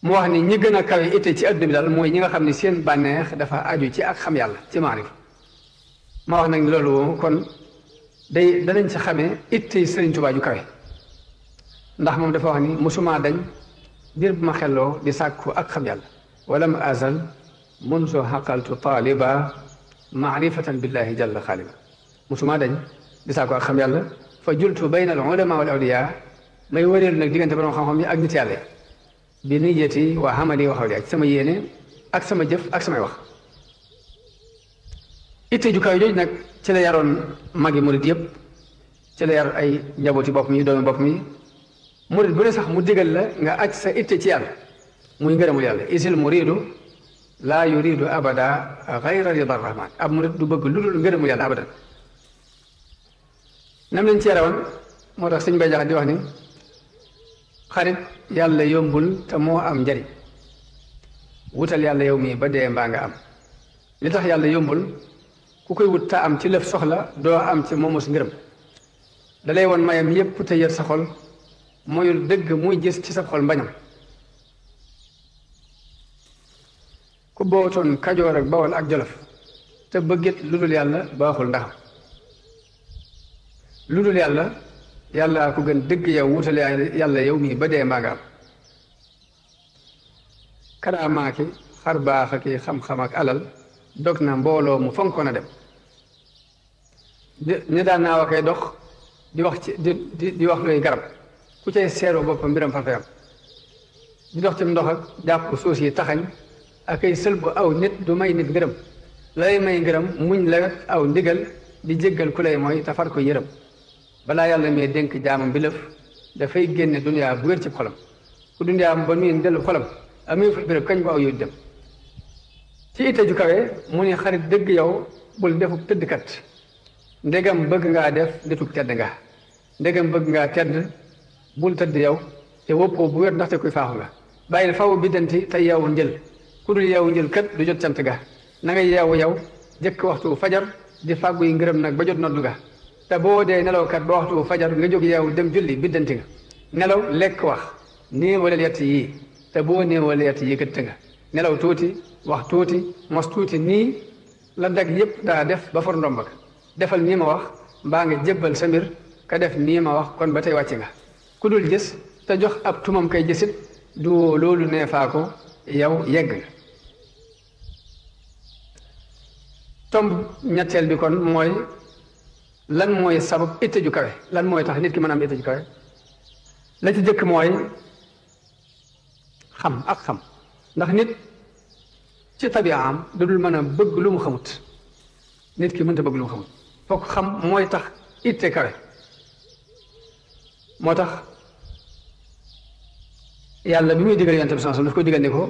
mu wax ni ñi gën a kawe itte ci adduna bi daal mooy ñi nga xam ne seen bànneex dafa aju ci ak xam yàlla ci maarif ma wax nag loolu kon danañ ci xamee itte Sëriñ Tuubaa ju kawe ndax moom dafa wax ni musuma dañ diir bu ma xelloo di sàkku ak xam yàlla walam azal munzu xaqaltu taaliba maarifatan billahi jalla xaaliba musuma dañ di sàkku ak xam yàlla fa jultu bayna al ulama wal awliya may wëreelu nag diggante borom xam-xam yi ak nit yàlla bi niyati wa amali wa xawli ak sama yéene ak sama jëf ak samay wax itte ju kaw jooju nag ci la yaroon magi murid yëpp ci la yar ay njabooti bopp mi doomi bopp mi murid bu ne sax mu digal la nga aj sa itte ci yàlla muy ngërëmul yàlla isil muridu laa yuridu abada gayra rida rahman ab murid du bëgg lu dul ngërëmul yàlla abadan nam leen ci yarawoon moo tax sëñ Bay Jaxate di wax ni xarit yàlla yombul te moo am njariñ wutal yàlla yow mii ba dee mbaa nga am li tax yàlla yombul ku koy wut te am ci lëf soxla doo am ci moomus ngërëm dalay woon mayam yépp te yër sa xol mooyul dëgg muy gis ci sa xol mbañam ku bootoon Kajoor ak Bawol ak Jolof te bëggit lu dul yàlla baaxul ndax lu dul yàlla yàlla ko gën dëgg yow wutal yàlla yow mii ba dee mbaa nga am karaamaa ki xar baax ak xam-xam ak alal dog na mbooloo mu fonkoon a dem ñu daan naa waxee dox di wax ci di wax looy garab ku cay seeroo boppam mbiram fa fayam di dox ci ndox ak jàpp suus yi taxañ ak ay sël bu aw nit du may nit ngërëm lay may ngërëm muñ lawet aw ndigal di jéggal ku lay mooy te far ko yërëm balaa yàlla mee dénk jaamam bi lëf dafay génne duniyaa bu wér ci xolam ku duniyaa ba nuy dellu xolam amee fa béréb kañ ko aw yow dem ci itte ju kawe mu ni xarit dëgg yow bul defub tëddkat ndegam bëgg ngaa def detub tedd nga ndegam bëgg ngaa tedd bul tëdd yow te woppoo bu wér ndaxte kuy faaxu nga bàyyil faw biddanti te yeewu njël ku dul yeewu njël kat du jot cant ga na nga yeewu yow jëkk waxtu fajar di fàggu yi ngërëm nag ba jot noddu ga te boo dee nelaw kat ba waxtu fajar nga jóg yeewu dem julli biddanti nga nelaw lekk wax néewaleel yett yii te boo néewalee yett yii gëtt nga nelaw tuuti wax tuuti mos tuuti nii la dag yépp daa def ba for ndombag defal nii ma wax mbaa nga jébbal sa mbir ka def nii ma wax kon ba tey wàcc nga ku dul gis te jox ab tumam kay gisit du loolu nee faa ko yow yegg nga tomb ñetteel bi kon mooy lan mooy sabab itte ju kawe lan mooy tax nit ki mën a am itte ju kawe la ci jëkk mooy xam ak xam ndax nit ci tabiaam da dul mën a bëgg lu mu xamut nit ki mënta bëgg lu mu xamut fokk xam mooy tax itte kawe moo tax yàlla bi muy digal yonent bi sallallahu alayhi wasallam daf koy digal ne ko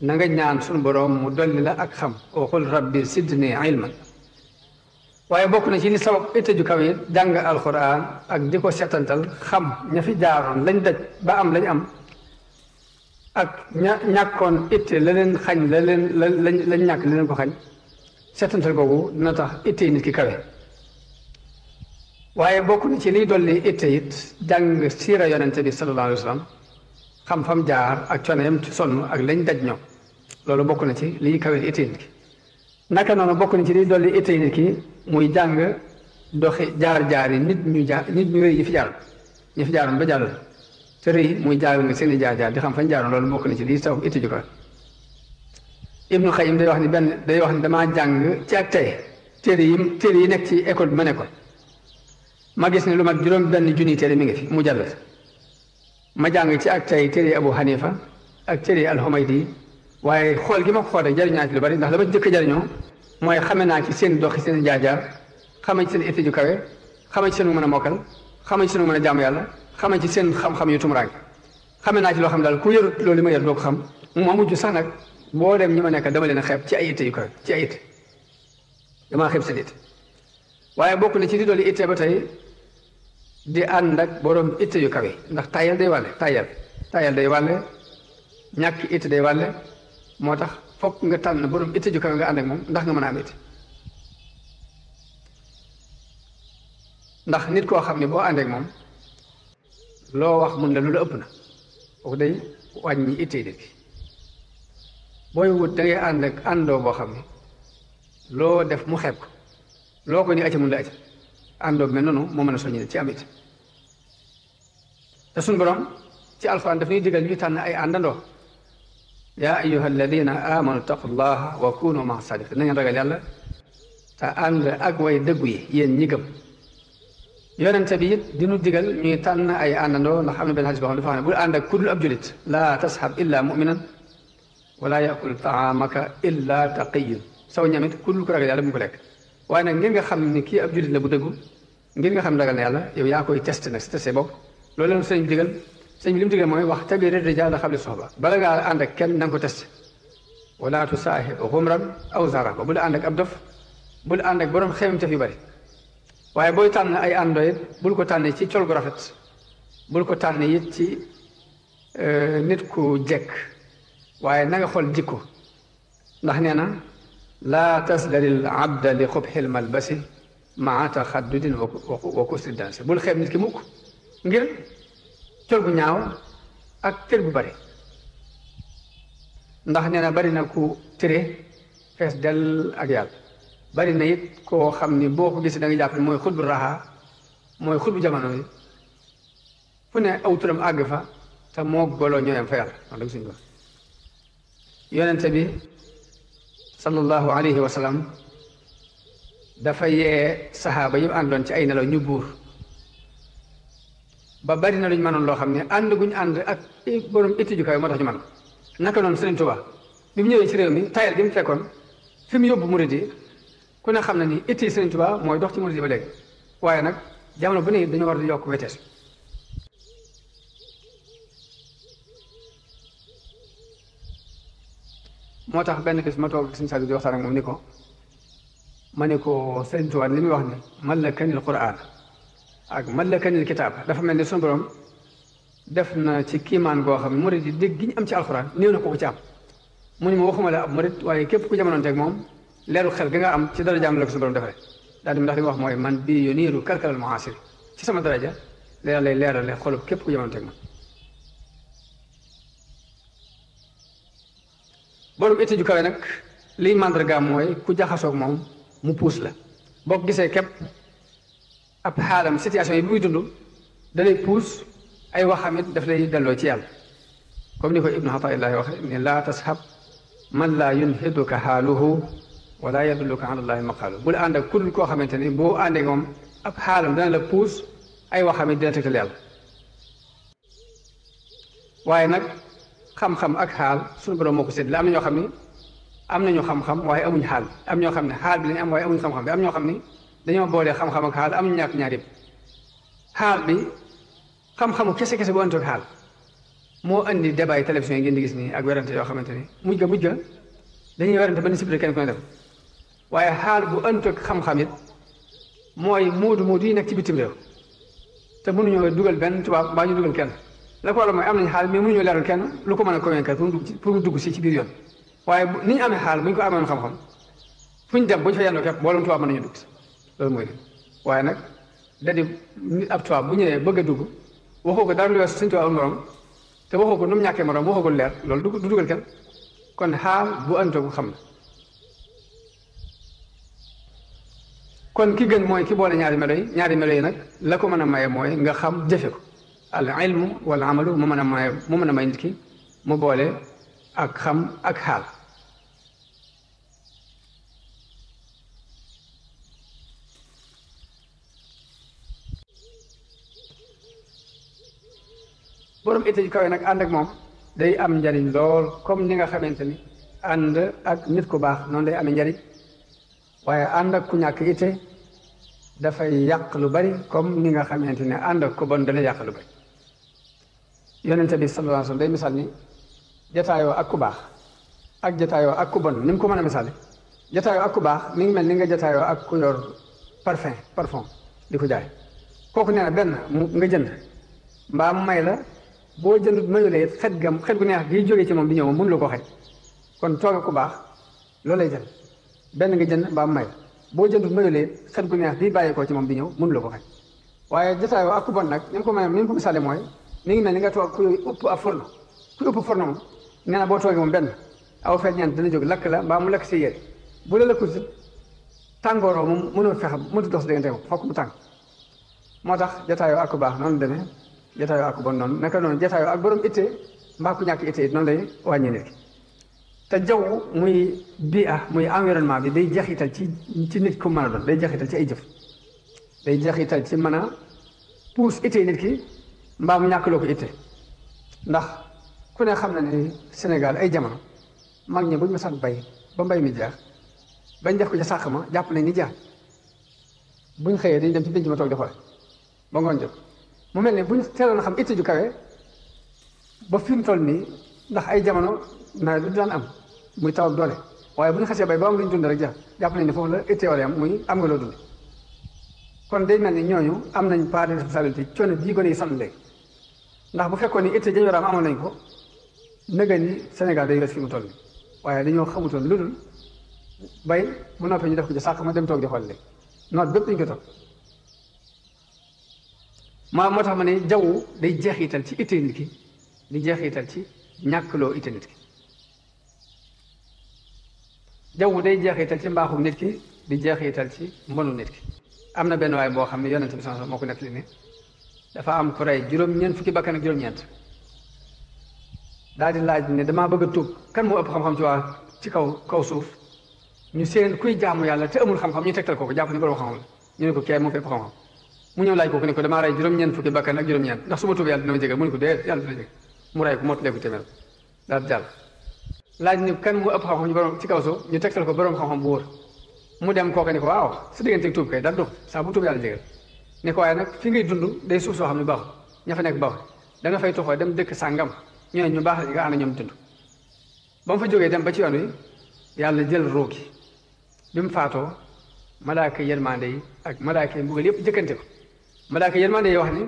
na nga ñaan suñu boroom mu dolli la ak xam wa qul rabbi zidni ilman waaye bokk na ci li sabab itte ju kawe jàng alquran ak di ko seetantal xam ña fi jaaroon lañ daj ba am lañ am ak ñàkkoon itte la leen xañ lañ ñàkk la leen ko xañ seetantal googu dina tax itte nit ki kawe waaye bokk na ci liy dolli itte it jàng siira yonente bi sallallahu alayhi wa sallam xam fam jaar ak coono yam ci sonn ak lañ daj ñoom loolu bokk na ci liy kawel itte nit ki naka noonu bokk na ci liy dolli itte nit ki muy jàng doxi jaar-jaar yi nit ñu rëy yi fi jaaroon ñi fi jaaroon ba jàllal te rëy muy jaar nga seen i jaar-jaar di xam fañ jaaroon loolu bokk na ci liy taw itte ju ko Ibnu Xayyim day wax ni damaa jàng ci ak tey téere yi nekk ci école bi ma nekkoon ma gis ne lu mat juróom benn junni téere mi ngi fi mu jàll ma jàng ci ak tey téere Abu Hanifa ak téere al-Humaydi waaye xool gi ma ko xool rek jariñaa ci lu bari ndax la ma jëkk jariñoo mooy xame naa ci seen doxi seen jaar-jaar xame ci seen itte ju kawe xame ci seen mën a mokkal xame ci seen mën a jaamu yàlla xame ci seen xam-xam yu tumuraange xame naa ci loo xam daal ku yërut loolu ma yër doo ko xam mu mujj sax nag boo dem ñi ma nekk dama leen a xeeb ci ay itte yu kawe ci ay itte damaa xeeb seen itte waaye bokk na ci di dolli itte ba tey di ànd ak borom itte yu kawe ndax tayal day wàlle tayal day wàlle ñàkk itte day wàlle moo tax fokk nga tànn borom itte ju kawe nga ànd ak moom ndax nga mën a am itte ndax nit koo xam ne boo ànd ak moom loo wax mun la lu la ëpp na kooku day wàññi itte nit ki booy wut da ngay ànd ak àndoo boo xam ne loo def mu xeeb ko loo ko ni acca mun la acca àndoo mel noonu moo mën a soññi ci am it te suñ borom ci alxuraan daf ñuy digal ñu tànn ay àndandoo yaa ayyuha alladina amanu taqullaha wa kunu maa sadiqin na ngeen ragal yàlla te ànd ak way dëggu yi yéen ñi gëm yonente bi it dinu digal ñuy tànn ay àndandoo ndax am na benn xadis boo xam ne dafa xam ne bul ànd ak kudul ab julit laa tasxab illa muminan wala yakul taamaka illa taqiyun saw ñamit kudul ko ragal yàlla bu mu ko lekk waaye nag ngir nga xam ni kii ab julit la bu dëggu ngir nga xam ragal na yàlla yow yaa koy testé nag si testé bopp loolu leen sëñ bi digal sëñ bi li mu digal mooy wax tabir rijaal xabli soxba bala ngaa ànd ak kenn na nga ko testé wala tusaahib xumran aw zaraba bul ànd ak ab dof bul ànd ak borom xeemtef yu bari waaye booy tànn ay àndoo it bul ko tànn ci col gu rafet bul ko tànn it ci nit ku jekk waaye na nga xool jikko ndax nee na laa tasdaril abda li xubxil malbasi maa taxaddudin wa kusri dansi bul xeeb nit ki mukk ngir col gu ñaaw ak tër bu bari ndax nee na bari na ku tëre fees del ak yàlla bari na it koo xam ni boo ko gisee da nga jàpp ne mooy xutbu raxa mooy xutbu jamono yi fu ne aw turam àgg fa te moo goloo ñooyam fa yàlla wax dëgg suñu ko yonente bi sallallahu alayhi wa sallam dafa yee saxaaba yi àndoon ci ay nelaw ñu buur ba bari na luñ mënoon loo xam ne ànd guñ ànd ak borom itti ju kawe moo tax ñu mën ko naka noonu Sëriñ Tuubaa bi mu ñëwee ci réew mi tayal gi mu fekkoon fi mu yóbbu murid yi ku ne xam na ni itti Sëriñ Tuubaa mooy dox ci murid yi ba léegi waaye nag jamono bu ne dañoo war di yokk wetees moo tax benn bis ma toog Sëriñ Saliou di waxtaan ak moom ni ko ma ne ko Sëriñ Tuubaa li muy wax ni mallakanil Qur'aan ak mallakanil kitaab dafa mel ni sunu borom def na ci kiimaan goo xam ne murid yi dégg gi ñu am ci alxuraan néew na ko ci am mu ni ma waxuma la ab murid waaye képp ku jamonoon teg moom leeru xel gi nga am ci dara jaam la ko sunu borom defaree daal di ndax li ma wax mooy man bii yu niiru kalkalal muasir ci sama daraja leeral lay leerale xolub képp ku jamonoon teg moom borom itti ju kawe nag liy màndargaam mooy ku jaxasoog moom mu puus la boo ko gisee képp ab xaalam situation yi bi muy dund da lay puus ay waxam it daf lay delloo ci yàlla comme ni ko ibnu Ataa'illahi waxe ne laa tashab man laa yunhiduka xaaluhu wala yadulluka ala llahi maqaalu bul ànd ak kudul koo xamante ni boo àndee moom ab xaalam dana la puus ay waxam it dina tegtal yàlla waaye nag xam-xam ak xaal suñu borom moo ko séddale am na ñoo xam ni am nañu xam-xam waaye amuñ xaal am ñoo xam ne xaal bi lañu am waaye amuñ xam-xam bi am ñoo xam ni dañoo boolee xam-xam ak xaal amuñ ñàkk ñaar yëpp xaal bi xam-xamu kese bu antoog xaal moo andi débat yi télévision yi ngeen di gis nii ak werante yoo xamante ni mujj ga dañuy werante ba ni sibile kenn ku ne def waaye xaal bu antoog xam-xam it mooy moodu yi nekk ci bitim réew te mënuñoo dugal benn tubaab mbaa ñu dugal kenn la ko waral mooy am nañ xaal mais mënuñoo leeral kenn lu ko mën a convaincre pour mu dugg si ci biir yoon waaye ni ñu amee xaal bu ñu ko amoon xam-xam fu ñu dem bu ñu fa yendoo képp mboolem tubaab mën nañu dugg si loolu mooy waaye nag da di nit ab tubaab bu ñëwee bëgg a dugg waxoo ko dara lu weesu Sëñ Tuubaa amul morom te waxoo ko nu mu ñàkkee morom waxoo ko leer loolu du dugal kenn kon xaal bu ëntoo ko xam na kon ki gën mooy ki boole ñaari melo yi nag la ko mën a maye mooy nga xam jëfe ko al ilmu wal amalu mu mën a may nit ki mu boole ak xam ak xaal borom itte ju kawe nag ànd ak moom day am njariñ lool comme ni nga xamante ni ànd ak nit ku baax noonu lay amee njariñ waaye ànd ak ku ñàkk itte dafay yàq lu bari comme ni nga xamante ne ànd ak ku bon dana yàq lu bari yonente bi sallallahu alayhi wasallam day misaal ni jataayoo ak ku baax ak jataayoo ak ku bon ni mu ko mën a misaale jataayoo ak ku baax mi ngi mel ni nga jataayoo ak ku yor parfum di ko jaay kooku nee na benn nga jënd mbaa mu may la boo jëndut mayulee xet gu neex gi jógee ci moom di ñëw moom mënu la ko xaj kon tooge ku baax loolu lay jënd benn nga jënd mbaa mu may la boo jëndut mayulee xet gu neex gi bàyyeekoo ci moom di ñëw mënu la ko xaj waaye jataayoo ak ku bon nag ni mu ko misaale mooy mi ngi mel ni nga toog ku ëpp ab forno ku ëpp forno moom nee na boo toogee moom benn aw ferñeent dana jóg lakk la mbaa mu lakk si yére bu la lëkkul si tàngooroo moom mënoo fexe mënut dox si diggante moom fokk mu tàng moo tax jataayoo ak ku baax noonu demee jataayoo ak ku bon noonu naka noonu jataayoo ak borom itte mbaa ku ñàkk itte it noonu lay wàññi nit ki te jaww muy muy environnement bi day jeexital ci nit ku mën a doon day jeexital ci ay jëf day jeexital ci mën a puus itte nit ki mbaa mu ñàkk loo ko itte ndax ku ne xam na ne Sénégal ay jamono mag ñi buñ ma sant bay ba mbay mi jeex bañ def ko ca sàq ma jàpp nañ ni jeex buñ xëyee dañ dem ci pénc ma toog di xoole ba ngoon jot mu mel ni buñ teeloon a xam itte ju kawe ba fi mu toll nii ndax ay jamono nawet bi daan am muy taw ak doole waaye bu ñu xasee bay ba am lu ñu dund rek jàpp nañ ne foofu la itte wala am muy am nga loo dund kon day mel ni ñooñu am nañ part de responsabilité coono bii gone yi sonn léegi ndax bu fekkoon ni itte jañoraam amoon nañ ko nëga ni Sénégal day wes fi mu toll nii waaye dañoo xamutoon lu dul bay bu noppee ñu def ko ci sàq ma dem toog di xool léegi noot bépp dañ ko toog moo tax ma ne jaww day jeexital ci itte nit ki di jeexital ci ñàkkloo itte nit ki jaww day jeexital ci mbaaxum nit ki di jeexital ci mbonu nit ki am na benn waay boo xam ne yonent bi sallallahu alayhi wasallam moo ko nekk li ne dafa am ku rey juróom-ñeent fukki bakkan ak juróom-ñeent daal di laaj ne damaa bëgg a tuub kan moo ëpp xam-xam ci kaw suuf ñu seen kuy jaamu yàlla te amul xam-xam ñu tegtal ko jàpp ne borom xam-xam la ñu ne ko kee moo fi ëpp xam-xam mu ñëw laaj ko ne ko damaa rey juróom-ñeent fukki bakkan ak juróom-ñeent ndax su ma tuub yàlla dina ma jégal mu ne ko dee yàlla dina jégal mu rey ko moo tuleeku téeméer daal di jàll laaj ni kan moo ëpp xam-xam ñu borom ci kaw suuf ñu tegtal ko borom xam-xam bu wóor mu dem kooku ne ko waaw sa digganteeg tuub kay daal dox saa bu tuub yàlla jégal ne ko waaye nag fi ngay dund day suuf soo xam ne baaxul ña fa nekk baaxul da nga fay toxoo dem dëkk sàngam ñooñu ñu baax la nga ànd ñoom dund ba mu fa jógee dem ba ci yoon wi yàlla jël ruugi bi mu faatoo malaaka yërmande yi ak malaaka yi mbugal yëpp jëkkante ko malaaka yërmande yi wax ni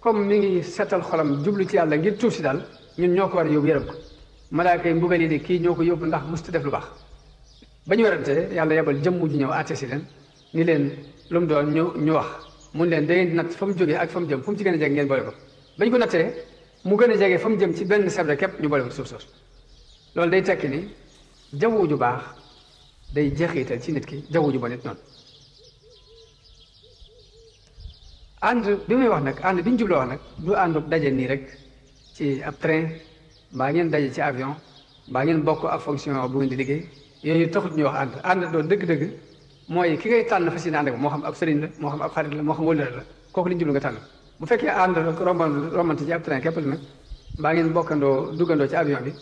comme mi ngi setal xolam jublu ci yàlla ngir tuub si daal ñun ñoo ko war a yóbbu yërëm ko malaaka yi mbugal yi de kii ñoo ko yóbbu ndax musta def lu baax ba ñu werante yàlla yebal jëmm ji ñëw àtte si leen ni leen lu mu doon ñu wax mun leen da ngeen di natt fa mu jógee ak fa mu jëm fu mu ci gën a jege ngeen boole ko bañ ko nattee mu gën a jege fa mu jëm ci benn sebre képp ñu boole ko suuf soos loolu day tekki ni jaww ju baax day jeexital ci nit ki jaww ju bon nit noonu ànd bi muy wax nag ànd bi ñu jubloo wax nag du àndu daje nii rek ci ab train mbaa ngeen daje ci avion mbaa ngeen bokk ak fonction bu ngeen di liggéey yooyu taxut ñuy wax ànd doo dëgg-dëgg mooy ki ngay tànn fas yéene ànd ak moo xam ab sëriñ la moo xam ab xarit la moo xam wëllëre la kooku li ñu jublu nga tànn bu fekkee ànd romante ci ab train képp la nag mbaa ngeen bokkandoo duggandoo ci avion bi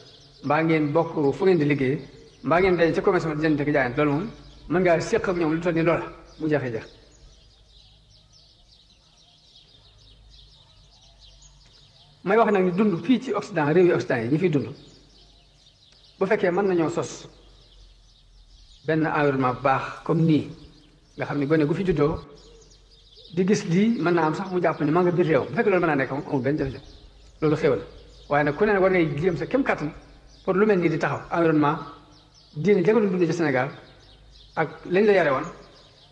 mbaa ngeen bokk fu ngeen di liggéey mbaa ngeen daje ci commerce di jënd ak jaayante loolu moom mën ngaa séq ak ñoom lu toll ni loola mu jeexee jeex may wax nag ni dund fii ci Occident réew yi Occident yi ñi fiy dund bu fekkee mën nañoo sos benn environnement bu baax comme nii nga xam ne gone gu fi juddoo di gis lii mën naa am sax mu jàpp ne maa nga biir réew bu fekkee loolu mën naa nekk moom amul benn jafe-jafe loolu xéwal waaye nag ku ne war ngay jéem sa kem kàttan pour lu mel nii di taxaw environnement diine jago dund ci Sénégal ak lañ la yare woon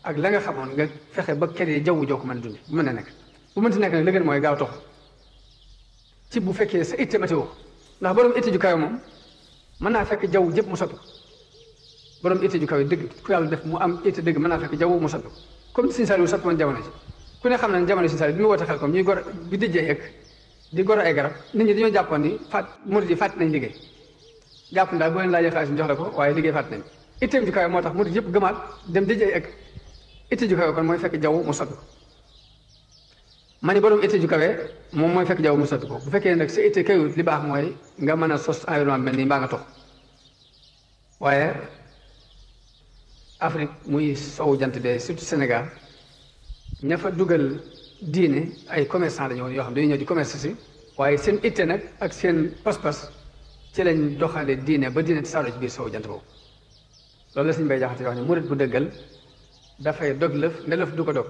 ak la nga xamoon nga fexe ba kër yi jaww joo ko mën a dund bu mën a nekk bu mënti nekk nag la gën mooy gaaw tox ci bu fekkee sa itte météo ndax borom itte ju kawe moom mën naa fekk jaww jëpp mu soppi borom itte ju kawe dëgg ku yàlla def mu am itte dëgg mën naa fekk jaww mu soppi comme Sëñ Saaliw soppi woon jamono ji ku ne xam na ne jamono Sëñ Saaliw bi mu woote xel comme ñuy gor bi dijjee egg di gor ay garab nit ñi dañoo jàppoon ni murid yi fàtt nañ liggéey jàpp daal boo leen laajee xaalis ñu jox la ko waaye liggéey fàtt nañ itteem ju kawe moo tax murid yëpp gëmaat dem dijjee egg itte ju kawe kon mooy fekk jaww mu soppi ma ni borom itte ju kawe moom mooy fekk jaww mu soppi ko bu fekkee nag sa itte kayut li baax mooy nga mën a sos environnement mel nii mbaa nga tox waaye Afrique muy sowu jant bee surtout Sénégal ña fa dugal diine ay commerçant dañoo yoo xam dañuy ñëw di commerce si waaye seen itte nag ak seen pas-pas ci lañ doxale diine ba diine tasaaroo ci biir sowu jant boobu loolu la Sëñ Bay Jaxate wax ne murit bu dëggal dafay dog lëf ne lëf du ko dog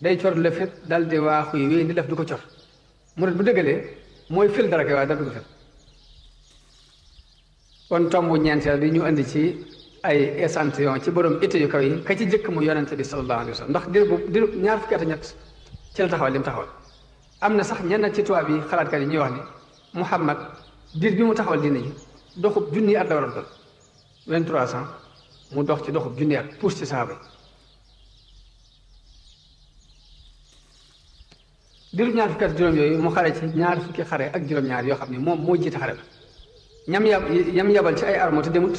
day cor lëf it dal di waaxu yi wéy ni lëf du ko cor murit bu dëggalee mooy fil dara kay waaye dara du ko fil kon tombu ñeenteel bi ñu indi ci ay échantillon ci borom itte yu kaw yi ka ci jëkk mu yonente bi sallallahu alayhi wa sallam ndax diiru ñaar fukki at ak ñett ci la taxawal li mu taxawal am na sax ñenn ci tubaab yi xalaatkat yi ñuy wax ni Muhammad diir bi mu taxawal diine ji doxub junni at la waroon doon 2300 mu dox ci doxub junni at puus ci saaba yi diiru ñaar fukki at juróom yooyu mu xare ci ñaar fukki xare ak juróom-ñaar yoo xam ne moom moo jiite xare ba ñam yabal ci ay armo te demut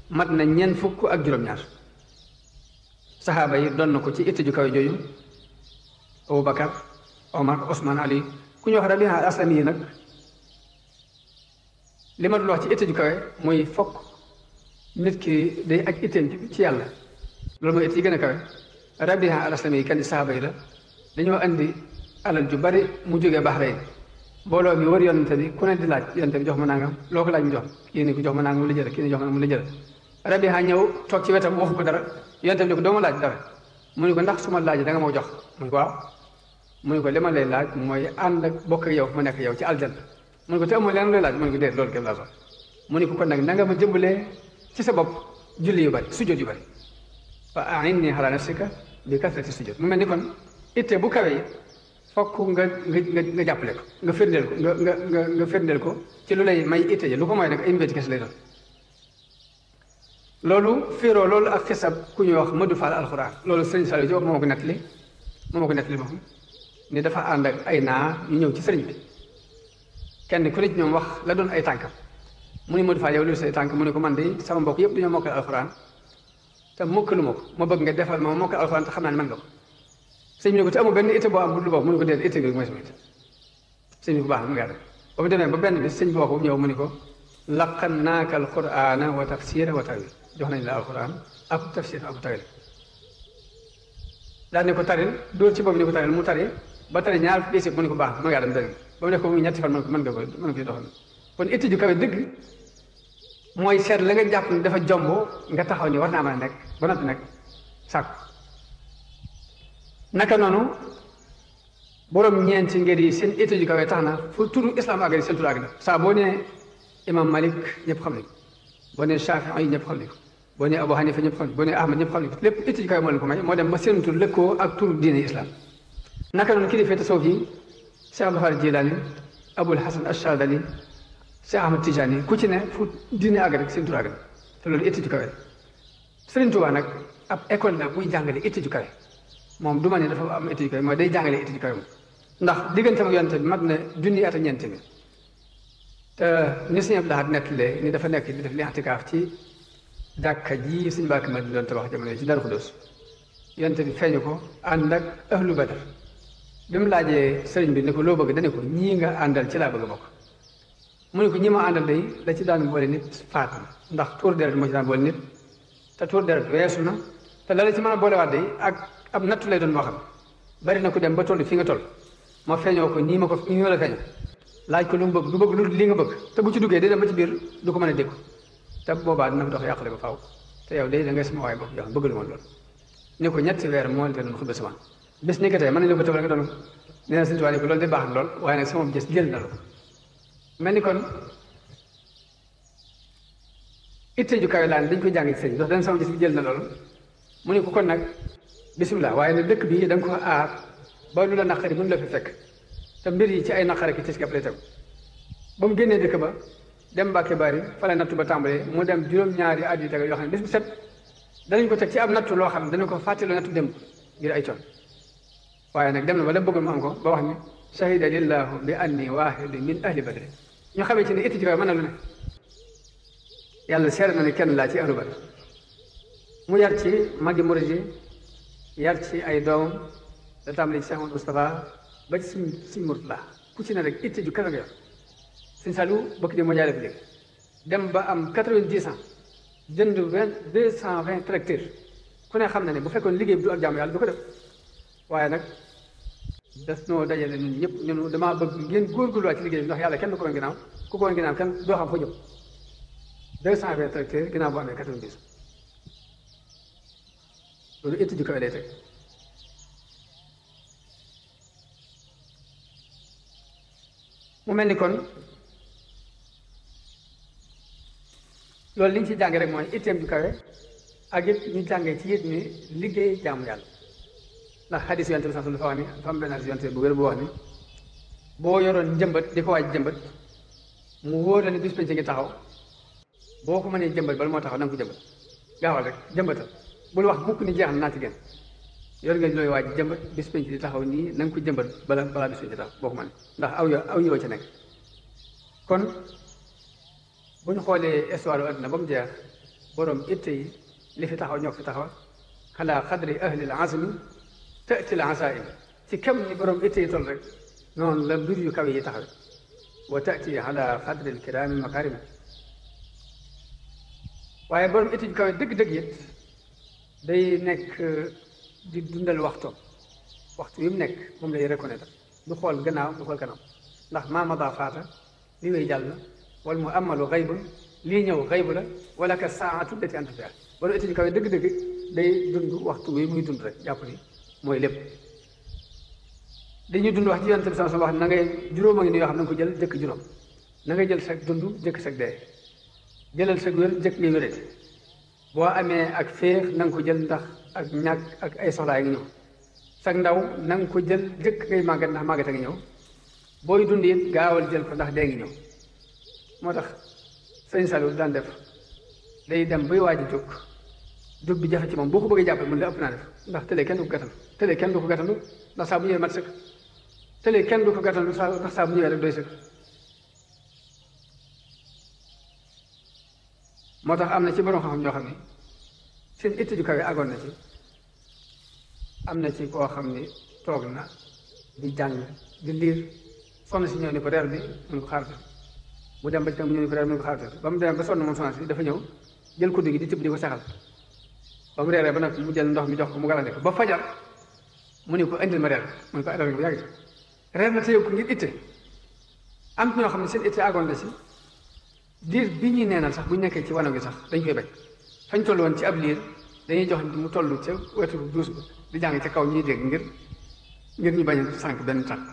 mat na ñeent fukk ak juróom-ñaar saxaaba yi doon na ko ci itte ju kawe jooju Abubakar Omar Ousmane Ali ku ñu wax Rabi'a al-Aslami yi nag li ma dul wax ci itte ju kawe mooy fokk nit ki day aj itteem ci yàlla loolu mooy itte yi gën a kawe Rabi'a al-Aslami yi kan di saxaaba yi la dañoo andi alal ju bari mu jógee Bahrayn mbooloo mi wër yonente bi ku ne di laaj yonente bi jox ma nangam loo ko laaj mu jox kii ni ko jox ma nangam mu la jël kii ni jox ma mu la jël Rabiha ñëw toog ci wetam waxu ko dara yonente bi ne ko doo ma laaj dara mu ne ko ndax su ma laaj da nga ma jox mu ne ko waaw mu ne ko li ma lay laaj mooy ànd ak bokk ak yow fu ma nekk yow ci aljanna mu ne ko te amul leen lay laaj mu ne ko déet loolu képp laa soxla mu ne ko kon nag na nga ma jëmbalee ci sa bopp julli yu bari sujjóot yu bari fa a'inni ala nafsika bi kasrati sujjóot mu mel ni kon itte bu kawe yi fokk nga jàppale ko nga firndeel ko nga firndeel ko ci lu lay may itte ji lu ko mooy nag ay mbéti kese lay doon loolu fiiroo loolu ak xisab ku ñuy wax Modou Fall alxuraan loolu sëriñ Saliou ci wax moo ma ko nettali boppam ni dafa ànd ak ay naa ñu ñëw ci sëriñ bi kenn ku ne ci ñoom wax la doon ay tànkam mu ni Modou Fall yow lu say tànk mu ne ko man de sama mbokk yëpp dañoo mokkal alxuraan te mokkalu ma ko ma bëgg nga defal ma mokkal alxuraan te xam naa ne mën nga ko sëñ bi ne ko te amul benn itte boo am bu dul boobu mu ne ko déedéet itte bi mooy sama itte sëñ bi bu baax na mu ngaa def ba mu demee ba benn bi sëñ bi waxu ñëw mu ne ko laqannaaka alqur'ana wa tafsira wa tawil jox nañ la alquran ak tafsir ak tawil daal ne ko taril dóor ci boobu ne ko taril mu tari ba tari ñaar fukki mu ne ko baax mën ngaa dem dëgg ba mu def ko muy ñetti fan mën nga ko doxal kon itte ju kawe dëgg mooy seet la nga jàpp ne dafa jomb nga taxaw ni war naa mën a nekk ba noppi nag sàkku naka noonu borom ñeenti ngir yi seen itte ju kawe tax na fu turu islam àgg seen turu àgg na saa boo nee imam Malik ñëpp xam nañ ko boo nee Shafii yi ñëpp xam nañ ko boo nee Abu Hanifa ñëpp xam nañ ko boo nee Ahmad ñëpp xam nañ ko lépp itte ju kawe moo leen ko may moo dem ba seen tur lëkkoo ak turu diine islam naka noonu kilifa tasawuf yi Cheikh Abdul Xaadir Jilaani Abul Hasan Achadali Cheikh Ahmad Tijani ku ci ne fu diine àgg rek seen tur àgg na te loolu itte ju kawe Sëriñ Tuubaa nag ab école la buy jàngale itte ju kawe moom du ma ne dafa am itte ju kawe mooy day jàngale itte ju kawe moom ndax diggante ak yonent bi mat na junni at ak ñeent bi te ni Sëñ Abdul Ahad nettalee ni dafa nekk di def li'tikaaf ci jàkka ji Sëñ Mbàkke Madina doon tabax jamono yi ci Daaru Xudoos yonent bi feeñu ko ànd ak ahlu Badar bi mu laajee sëriñ bi ne ko loo bëgg dane ko ñii nga àndal ci laa bëgg a bokk mu ne ko ñi ma àndal day la ci daan boole nit faat na ndax tuur deret moo ci daan boole nit te tuur deret weesu na te la ci mën a boolewaat day ak ab nattu lay doon moo xam bari na ko dem ba toll fi nga toll ma feeñoo ko nii ma la feeñoo laaj ko lu mu bëgg du bëgg lu li nga bëgg te bu ci duggee day dem ba ci biir du ko mën a dégg te boobaa dina fa dox yàqale ba faaw te yow day da ngay sama waay bopp yoo xam bëgg lu woon loolu ne ko ñetti weer moo leen doon xutba sama bés ni ko tey mën nañu ko tëb nga doon nee na Sëñ Tuubaa ne ko loolu de baax na lool waaye nag sama gis jël na la mel ni kon itte ju kawe laan dañ koy jàng ci sëñ ndax dañ sama gis bi jël na loolu mu ne ko kon nag bisimilah waaye nag dëkk bii da nga ko aar ba lu la naqari mën la fi fekk te mbir yi ci ay naqare ki tis kepp lay tegu ba mu génnee dëkk ba dem Mbàkke Bari fa la nattu ba tàmbalee mu dem juróom-ñaari at yu tege yoo xam ne bis bu set danañ ko teg ci ab nattu loo xam ne dana ko fàttaloo nattu dem ngir ay coon waaye nag dem na ba la bëggoon mu am ko ba wax ni shahida lillahu bi anni waahidu min ahli badri ñu xamee ci ne itti ci kaw mën na lu ne yàlla seere na ne kenn laa ci ahlu badr mu yar ci magi muridi yar ci ay doomam da tàmbali ci Cheikh Amadou Moustapha ba ci suñ Murtala ku ci ne rek itti ju kawe nga yor Sëñ Saliou bëgg di moo jaale fi léegi dem ba am 90 ans jënd 220 tracteurs ku ne xam na ne bu fekkoon liggéey bi du ak jaamu yàlla du ko def waaye nag des noo dajale ñun ñëpp ñun damaa bëgg ngeen góorgóorluwaat ci liggéey bi ndax yàlla kenn du ko woon ginnaaw ku ko woon ginnaaw kenn doo xam foo jëm 220 tracteurs ginnaaw boo amee 90 loolu étude ju kawe lay teg mu mel ni kon loolu li ñu ci jànge rek mooy itteem ju kawe ak it ñu jàngee ci it ni liggéey jaamu yàlla ndax xadis yonte bi sax dafa wax ni dafa am benn xadis yonte bu wér bu wax ni boo yoroon njëmbat di ko waaj jëmbat mu wóor la ni bis penc ngi taxaw boo ko mënee jëmbat bala moo taxaw na nga ko jëmbat gaawal rek jëmbatal bul wax mukk ni jeex na naa ci génn yor nga looy waaj jëmbat bis penc di taxaw nii na nga ko jëmbat balaa bis penc di taxaw boo ko mënee ndax aw yow ci nekk kon bu ñu xoolee histoire adduna ba mu jeex borom itte yi li fi taxaw ñoo fi taxaw xalaa xadri ahlil azmi tëtil asaim ci kam ni borom itte yi toll rek noonu la mbir yu kawe yi taxaw wa tati ala xadri al kirami makarim waaye borom itte yu kawe dëgg-dëgg it day nekk di dundal waxtoom waxtu yu mu nekk moom lay reconnaître du xool gannaaw du xool kanam ndax maamada faata li way jàll na wala mu amalu xaybun lii ñëw xaybu la wala ka saatu lati anta fiha borom itte yu kawe dëgg-dëgg day dund waxtu wi muy dund rek jàpp ni mooy lépp dañuy dund wax ci yonent bi sama wax na ngay juróom a ngi ni yoo xam ne nga ko jël jëkk juróom na ngay jël sag dund jëkk sag dee jëlal sag wér jëkk ngay wérati boo amee ak féex na nga ko jël ndax ak ñàkk ak ay soxlaa ngi ñëw sag ndaw na nga ko jël jëkk ngay màggat ndax màggat a ngi ñëw booy dund it gaawal jël ko ndax dee ngi ñëw moo tax sëñ Saliou daan def day dem bay waaj a jóg bi jafe ci moom boo ko bëggee jàppale mën la ëpp naa def ndax tëlee kenn du ko gàttandu tëlee kenn du ko gàttandu ndax saa bu ñëwee mat sëkk tëlee kenn du ko gàttandu ndax saa bu ñëwee rek doy sëkk moo tax am na ci borom xam-xam ñoo xam ne seen itte ju kawe àggoon na ci am na ci koo xam ni toog na di jàng di liir sonn si ñëw ni ko reer bi mun ko xaar mu dem ba ci tam mu ñëw ni ko reer mun ko xaar ba mu dem ba sonn moom sonn si dafa ñëw jël kuddu gi di tibb di ko saxal ba mu reeree ba nag mu jël ndox mi jox ko mu galande ko ba fajar mu ne ko indil ma reer mu ne ko reer bu yàgg reer na téye ko ngir itte am ñoo xam ne seen itte àggoon na si diir bi ñuy neenal sax bu ñu nekkee ci wanag gi sax dañ koy bañ fañ toll woon ci ab liir dañuy jox mu toll ca wetu duus ba di jàng ca kaw ñuy dégg ngir ñu bañ a sànq benn tànk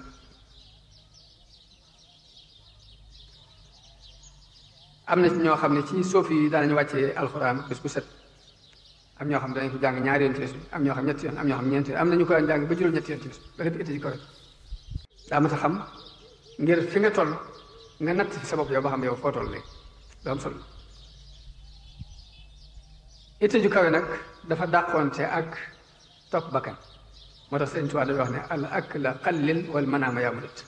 am na ci ñoo xam ne ci suuf yi daanañu wàccee alxuraan bés bu set am ñoo xam ne danañ ko jàng ñaari yoon ci bés bi am ñoo xam ñetti yoon am ñoo xam ñeenti yoon am na ñu ko jàng ba juróom-ñetti yoon ci bés bi dafa itte ci kaw daa mat a xam ngir fi nga toll nga natt sa bopp yow ba xam yow foo toll léegi doo am solo itte ju kawe nag dafa dàqoonte ak topp bakkan moo tax sëñ Tuubaa day wax ne al akla qallil wal manaama yaa murit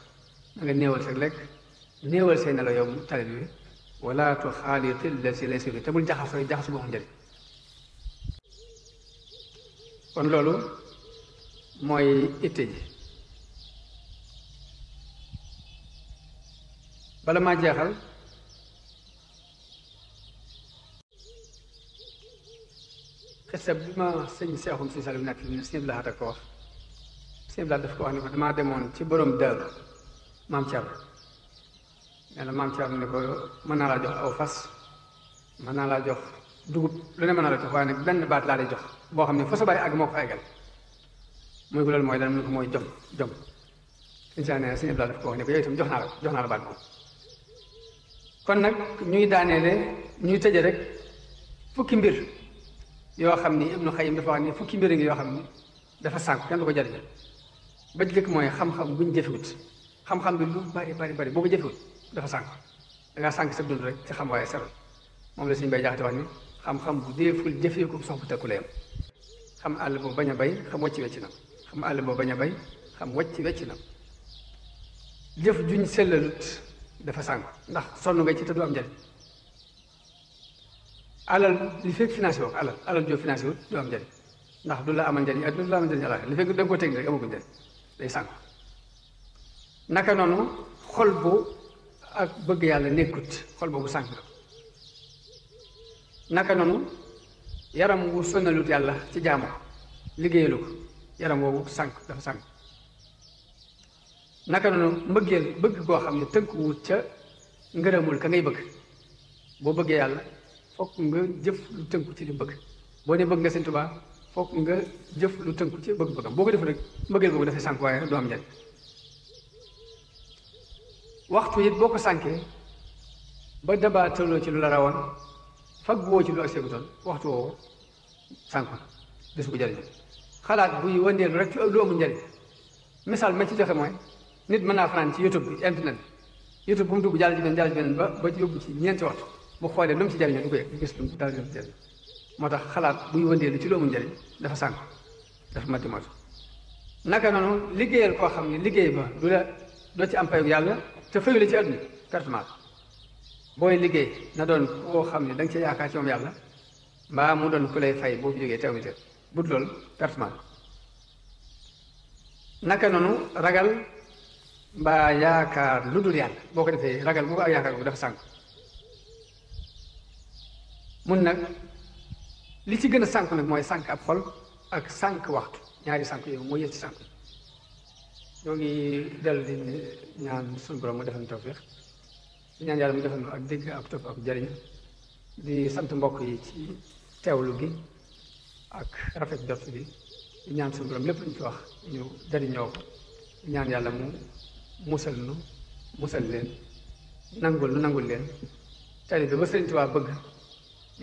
da nga néewal sa lekk néewal say nelaw yow talit bi wala tuxaaliti llati laysa fi te bul jaxasu boo xam njëriñ kon loolu mooy itte ji bala maa jeexal xisa bi ma sëñ Seexum si Saliou nekk ni sëñ Blaat ak ko wax sëñ Blaat daf ko wax ni ko damaa demoon ci borom Daaru maam Thierno nee na maam Thierno ne ko mën naa laa jox aw fas mën naa laa jox dugub lu ne mën naa la jox waaye nag benn baat laa lay jox boo xam ne fa sa bàyyi àgg moo ko fa eggal muy ko loolu mooy lan mu ne ko mooy jom sëñ Seex nee sëñ Blaat daf ko wax ne ko yow itam jox naa la baat moom kon nag ñuy daaneele ñuy tëje rek fukki mbir yoo xam ni Ibnu Xayyim dafa wax ni fukki mbir ngi yoo xam ni dafa sànq kenn du ko jariñ ba ci jëkk mooy xam-xam buñ jëfewut xam-xam bi lu bari boo ko jëfewut dafa sànq da ngaa sànq sa dund rek ci xam waaye seral moom la suñu bay jaxate wax ni xam-xam bu deeful jëfee ko sox bu tekku layam xam àll boobu bañ a bay xam wàcc wecc na xam àll boobu bañ a bay xam wàcc wecc na jëf juñ sellalut dafa sànq ndax sonn nga ci te du am njariñ alal li fekk financé woo alal joo financé wut du am njariñ ndax du la amal njariñ ak du la amal njariñ àllaxira li fekk da nga ko teg rek amagul njariñ day sànq naka noonu xol bu ak bëgg yàlla nekkut xol boobu sànq la naka noonu yaram wu sonalut yàlla ci jaamu liggéeyalu ko yaram woowu sànq dafa sànq naka noonu mbëggeel bëgg koo xam ne tënkuwut ca ngërëmul ka ngay bëgg boo bëggee yàlla fokk nga jëf lu tënku ci li bëgg boo ne bëgg nga Sëñ Tuubaa fokk nga jëf lu tënku ci bëgg-bëggam boo ko def rek mbëggeel boobu dafay sànq waaye du am njariñ waxtu it boo ko sànkee ba dabaataloo ci lu la rawoon fag woo ci lu ak seegutoon waxtu woowu sànq desu ko jariñ xalaat buy wëndeelu rek lu amul njariñ misaal ma ci joxe mooy nit mën naa fanaan ci YouTube bi internet bi YouTube bu mu dugg jàll ci benn ba yóbbu ci ñeenti waxtu bu xoolee lu mu ci jariñoo du ko yëg du gis lu mu dara ci jariñ moo tax xalaat buy wëndeelu ci lu amul njariñ dafa sànq dafa matti motu naka noonu liggéeyal koo xam ne liggéey ba du la doo ci am payu yàlla te fayu la ci àdduna pertement booy liggéey na doon koo xam ne da nga ci yaakaar ci moom yàlla mbaa mu doon ku lay fay boo fi jógee teew mi te bu dul loolu pertement naka noonu ragal mbaa yaakaar lu dul yàlla boo ko defee ragal bu ko ak yaakaar bu dafa sànq mun nag li ci gën a sànq nag mooy sànq ab xol ak sànq waxtu ñaari sànq yooyu moo yës ci sànq ñoo ngi dellu di ñaan suñu borom mu defal ñu tawfiix di ñaan yàlla mu defal ñu ak dégg ak topp ak jariñ di sant mbokk yi ci teewlu gi ak rafet jot bi di ñaan suñu borom lépp lu ñu fi wax ñu jariñoo ko di ñaan yàlla mu musal nu musal leen nangul leen tali bi ba Sëriñ Tuubaa bëgg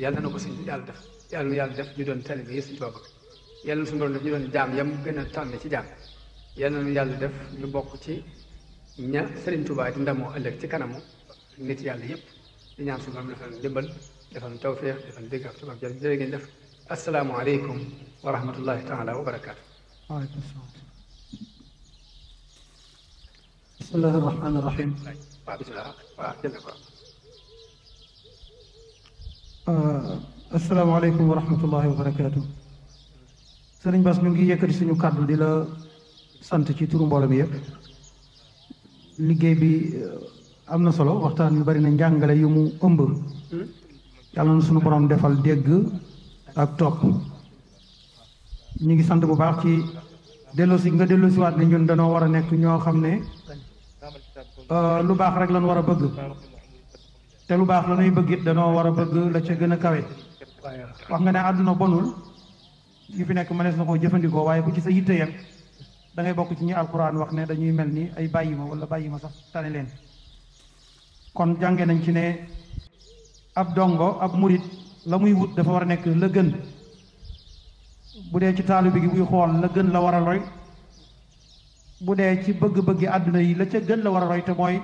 yàlla na ko suñ yàlla def yàlla def ñu doon tali bi yi Sëriñ Tuubaa bëgg yàlla na suñu borom def ñu doon jaam yam gën a tànn ci jaam yàlla na yàlla def ñu bokk ci ña Sëriñ Tuubaa di ndamoo ëllëg ci kanamu nit yàlla yépp di ñaan suñu borom defal dimbal defal tawfeex defal dégg ak tubaab jërë jërë ngeen def assalaamu aleykum wa rahmatullahi taala wa barakaatu. waaleykum salaam. bismillahi rahmaani rahim. waaw bisimilah waaw jënd ko. asalaamaaleykum wa rahmatullahi wa barakaatu. Sëriñ Bass ñu ngi yëkkati suñu kàddu di la sant ci turu mbooloo mi yëpp. liggéey bi am na solo waxtaan yu bari na njàngale yu mu ëmb. yàlla na suñu borom defal dégg ak topp. ñu ngi sant bu baax ci delloosi nga delloosiwaat ne ñun danoo war a nekk ñoo xam ne lu baax rek lañ war a bëgg. te lu baax la ñuy bëgg it danoo war a bëgg la ca gën a kawe. wax nga ne àdduna bonul yi fi nekk mënees na koo jëfandikoo waaye ku ci sa yitte yem da ngay bokk ci ñi alquran wax ne dañuy mel ni ay bàyyi ma wala bàyyi ma sax tane leen. kon jànge nañ ci ne ab dongo ab murit la muy wut dafa war a nekk la gën. bu dee ci taalibe gi buy xool la gën la war a roy. bu dee ci bëgg-bëggi àdduna yi la ca gën la war a roy te mooy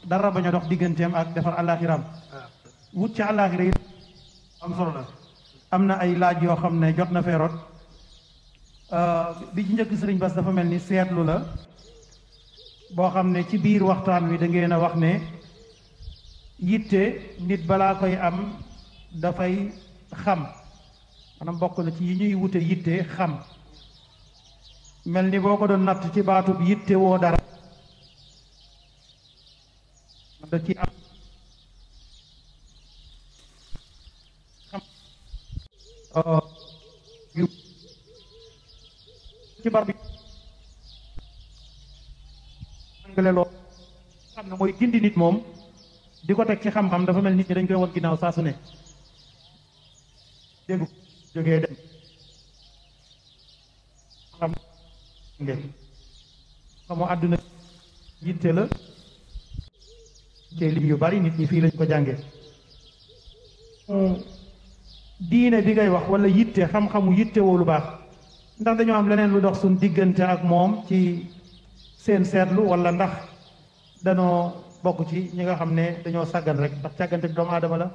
dara bañ a dox digganteem ak defar àllaaxiraam wut ci àllaaxira yi am solo la. am na ay laaj yoo xam ne jot na feeroot bi ci njëkk Sëriñ Bass dafa mel ni seetlu la boo xam ne ci biir waxtaan wi da ngeen a wax ne yitte nit balaa koy am dafay xam maanaam bokk na ci yi ñuy wute yitte xam mel ni boo ko doon natt ci baatub yitte woo dara da ci am yu ci bar bi angale loo xam ne mooy gindi nit moom di ko teg ci xam-xam dafa mel nit ñi dañ koy won ginnaaw saa su ne déggu jógee dem xam ngeen xamoo àdduna yitte la te lim yu bari nit ñi fii lañ ko jàngee diine bi ngay wax wala yitte xam-xamu yitte woo lu baax ndax dañoo am leneen lu dox suñ diggante ak moom ci seen seetlu wala ndax danoo bokk ci ñi nga xam ne dañoo sàggan rek ndax càggante doomu aadama la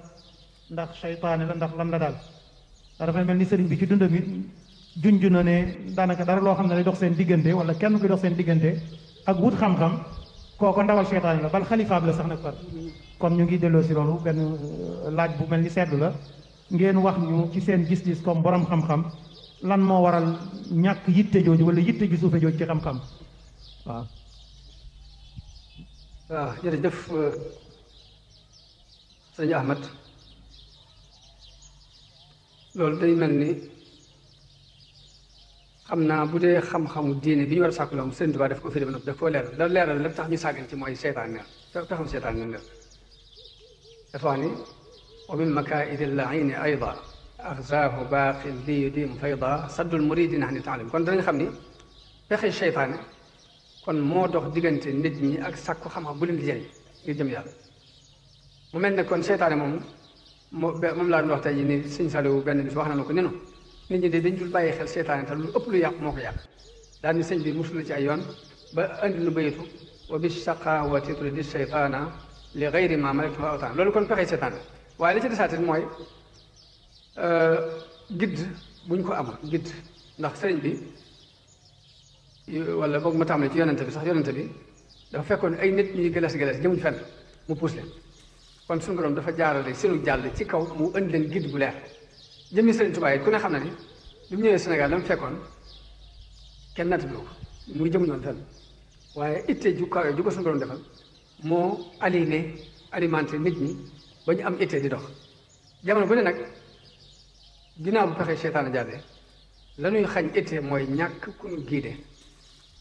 ndax seytaane la ndax lan la daal dafay mel ni sëriñ bi ci dundam it junj na ne daanaka dara loo xam ne day dox seen diggante wala kenn kuy dox seen diggante ak wut xam-xam kooko ndawal seytaane la bal xalifaab la sax nag far kon ñu ngi delloo si loolu benn laaj bu mel ni seetlu la ngeen wax ñu ci seen gis-gis comme borom xam-xam lan moo waral ñàkk yitte jooju wala yitte ju suufe jooju ci xam-xam waaw. waaw jërëjëf sëñ Ahmad loolu day mel ni xam naa bu dee xam-xamu diine bi ñu war a sàkku loom Sëriñ Tuubaa def ko firi ba noppi daf koo leeral la leeral lépp tax ñu sàggan ci mooy seytaan neel taxam seytaan neel dafa wax ni wa min makaa'idi l-la'iini aydan axzaahu baaqin li yudim fayda saddul muridin ani taalim kon danañ xam ni pexe seytaane kon moo dox diggante nit ñi ak sàkku xam-xam bu leen di jëriñ ngir jëm yàlla mu mel ne kon seytaane moom laa doon wax tey jii ni sëñ Saliou benn bis wax na ko nit ñi de dañ dul bàyyi xel seytaane te lu ëpp lu yàq moo ko yàq daal ni sëñ bi musul na ci ay yoon ba andi lu bayitu wa bi shaqaawati turidi seytaana li gayri ma malaktu awtaan loolu kon pexe seytaane waaye li ci desaat mooy gidd buñ ko amul gidd ndax sëriñ bi wala boog ma tàmbale ci yonente bi sax yonente bi dafa fekkoon ay nit ñuy gëlas jëmuñ fenn mu puus leen kon suñu borom dafa jaarale seenu jàll ci kaw mu indi leen gidd bu leer jëmmi Sëriñ Tuubaa yi ku ne xam na ni bi mu ñëwee Sénégal dama fekkoon kenn nattable ko muy jëmuñu woon fenn waaye itte ju kawe ju ko suñu borom defal moo alimenté nit ñi ba ñu am itte di dox jamono bu ne nag ginnaaw bu pexe seytaane jàllee la ñuy xañ itte mooy ñàkk ku ñu giide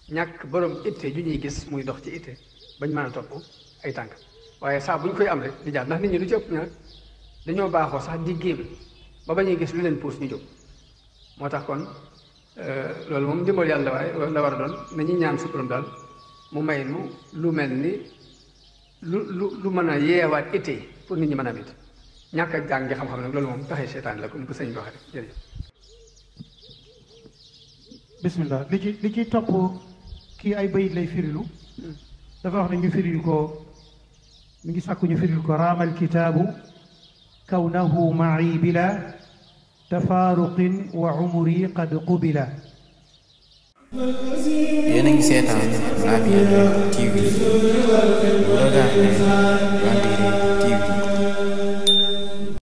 ñàkk borom itte ju ñuy gis muy dox ci itte bañ mën a topp ay tànk waaye saa bu ñu koy am rek di jaar ndax nit ñi lu ci ëpp nag dañoo baaxoo sax di géem ba bañuy gis lu leen puus ñu jóg moo tax kon loolu moom dimbal yàlla waaye la war a doon nañuy ñaan suñu borom daal mu may nu lu mel ni lu mën a yeewaat itte pour nit ñi mën a mit ñàkk a jàng xam-xam nag loolu moom pexe seytaan la comme ko sëñ bi waxee rek jërëjëf. bismillah li ci topp kii ay bayit lay firilu dafa wax ne ñu firil ko mi ngi sàkku ñu firil ko raamal kitaabu kawnahu ma'i bila tafaaruqin wa umri qad qubila. yéen a ngi seetaan Naby TV.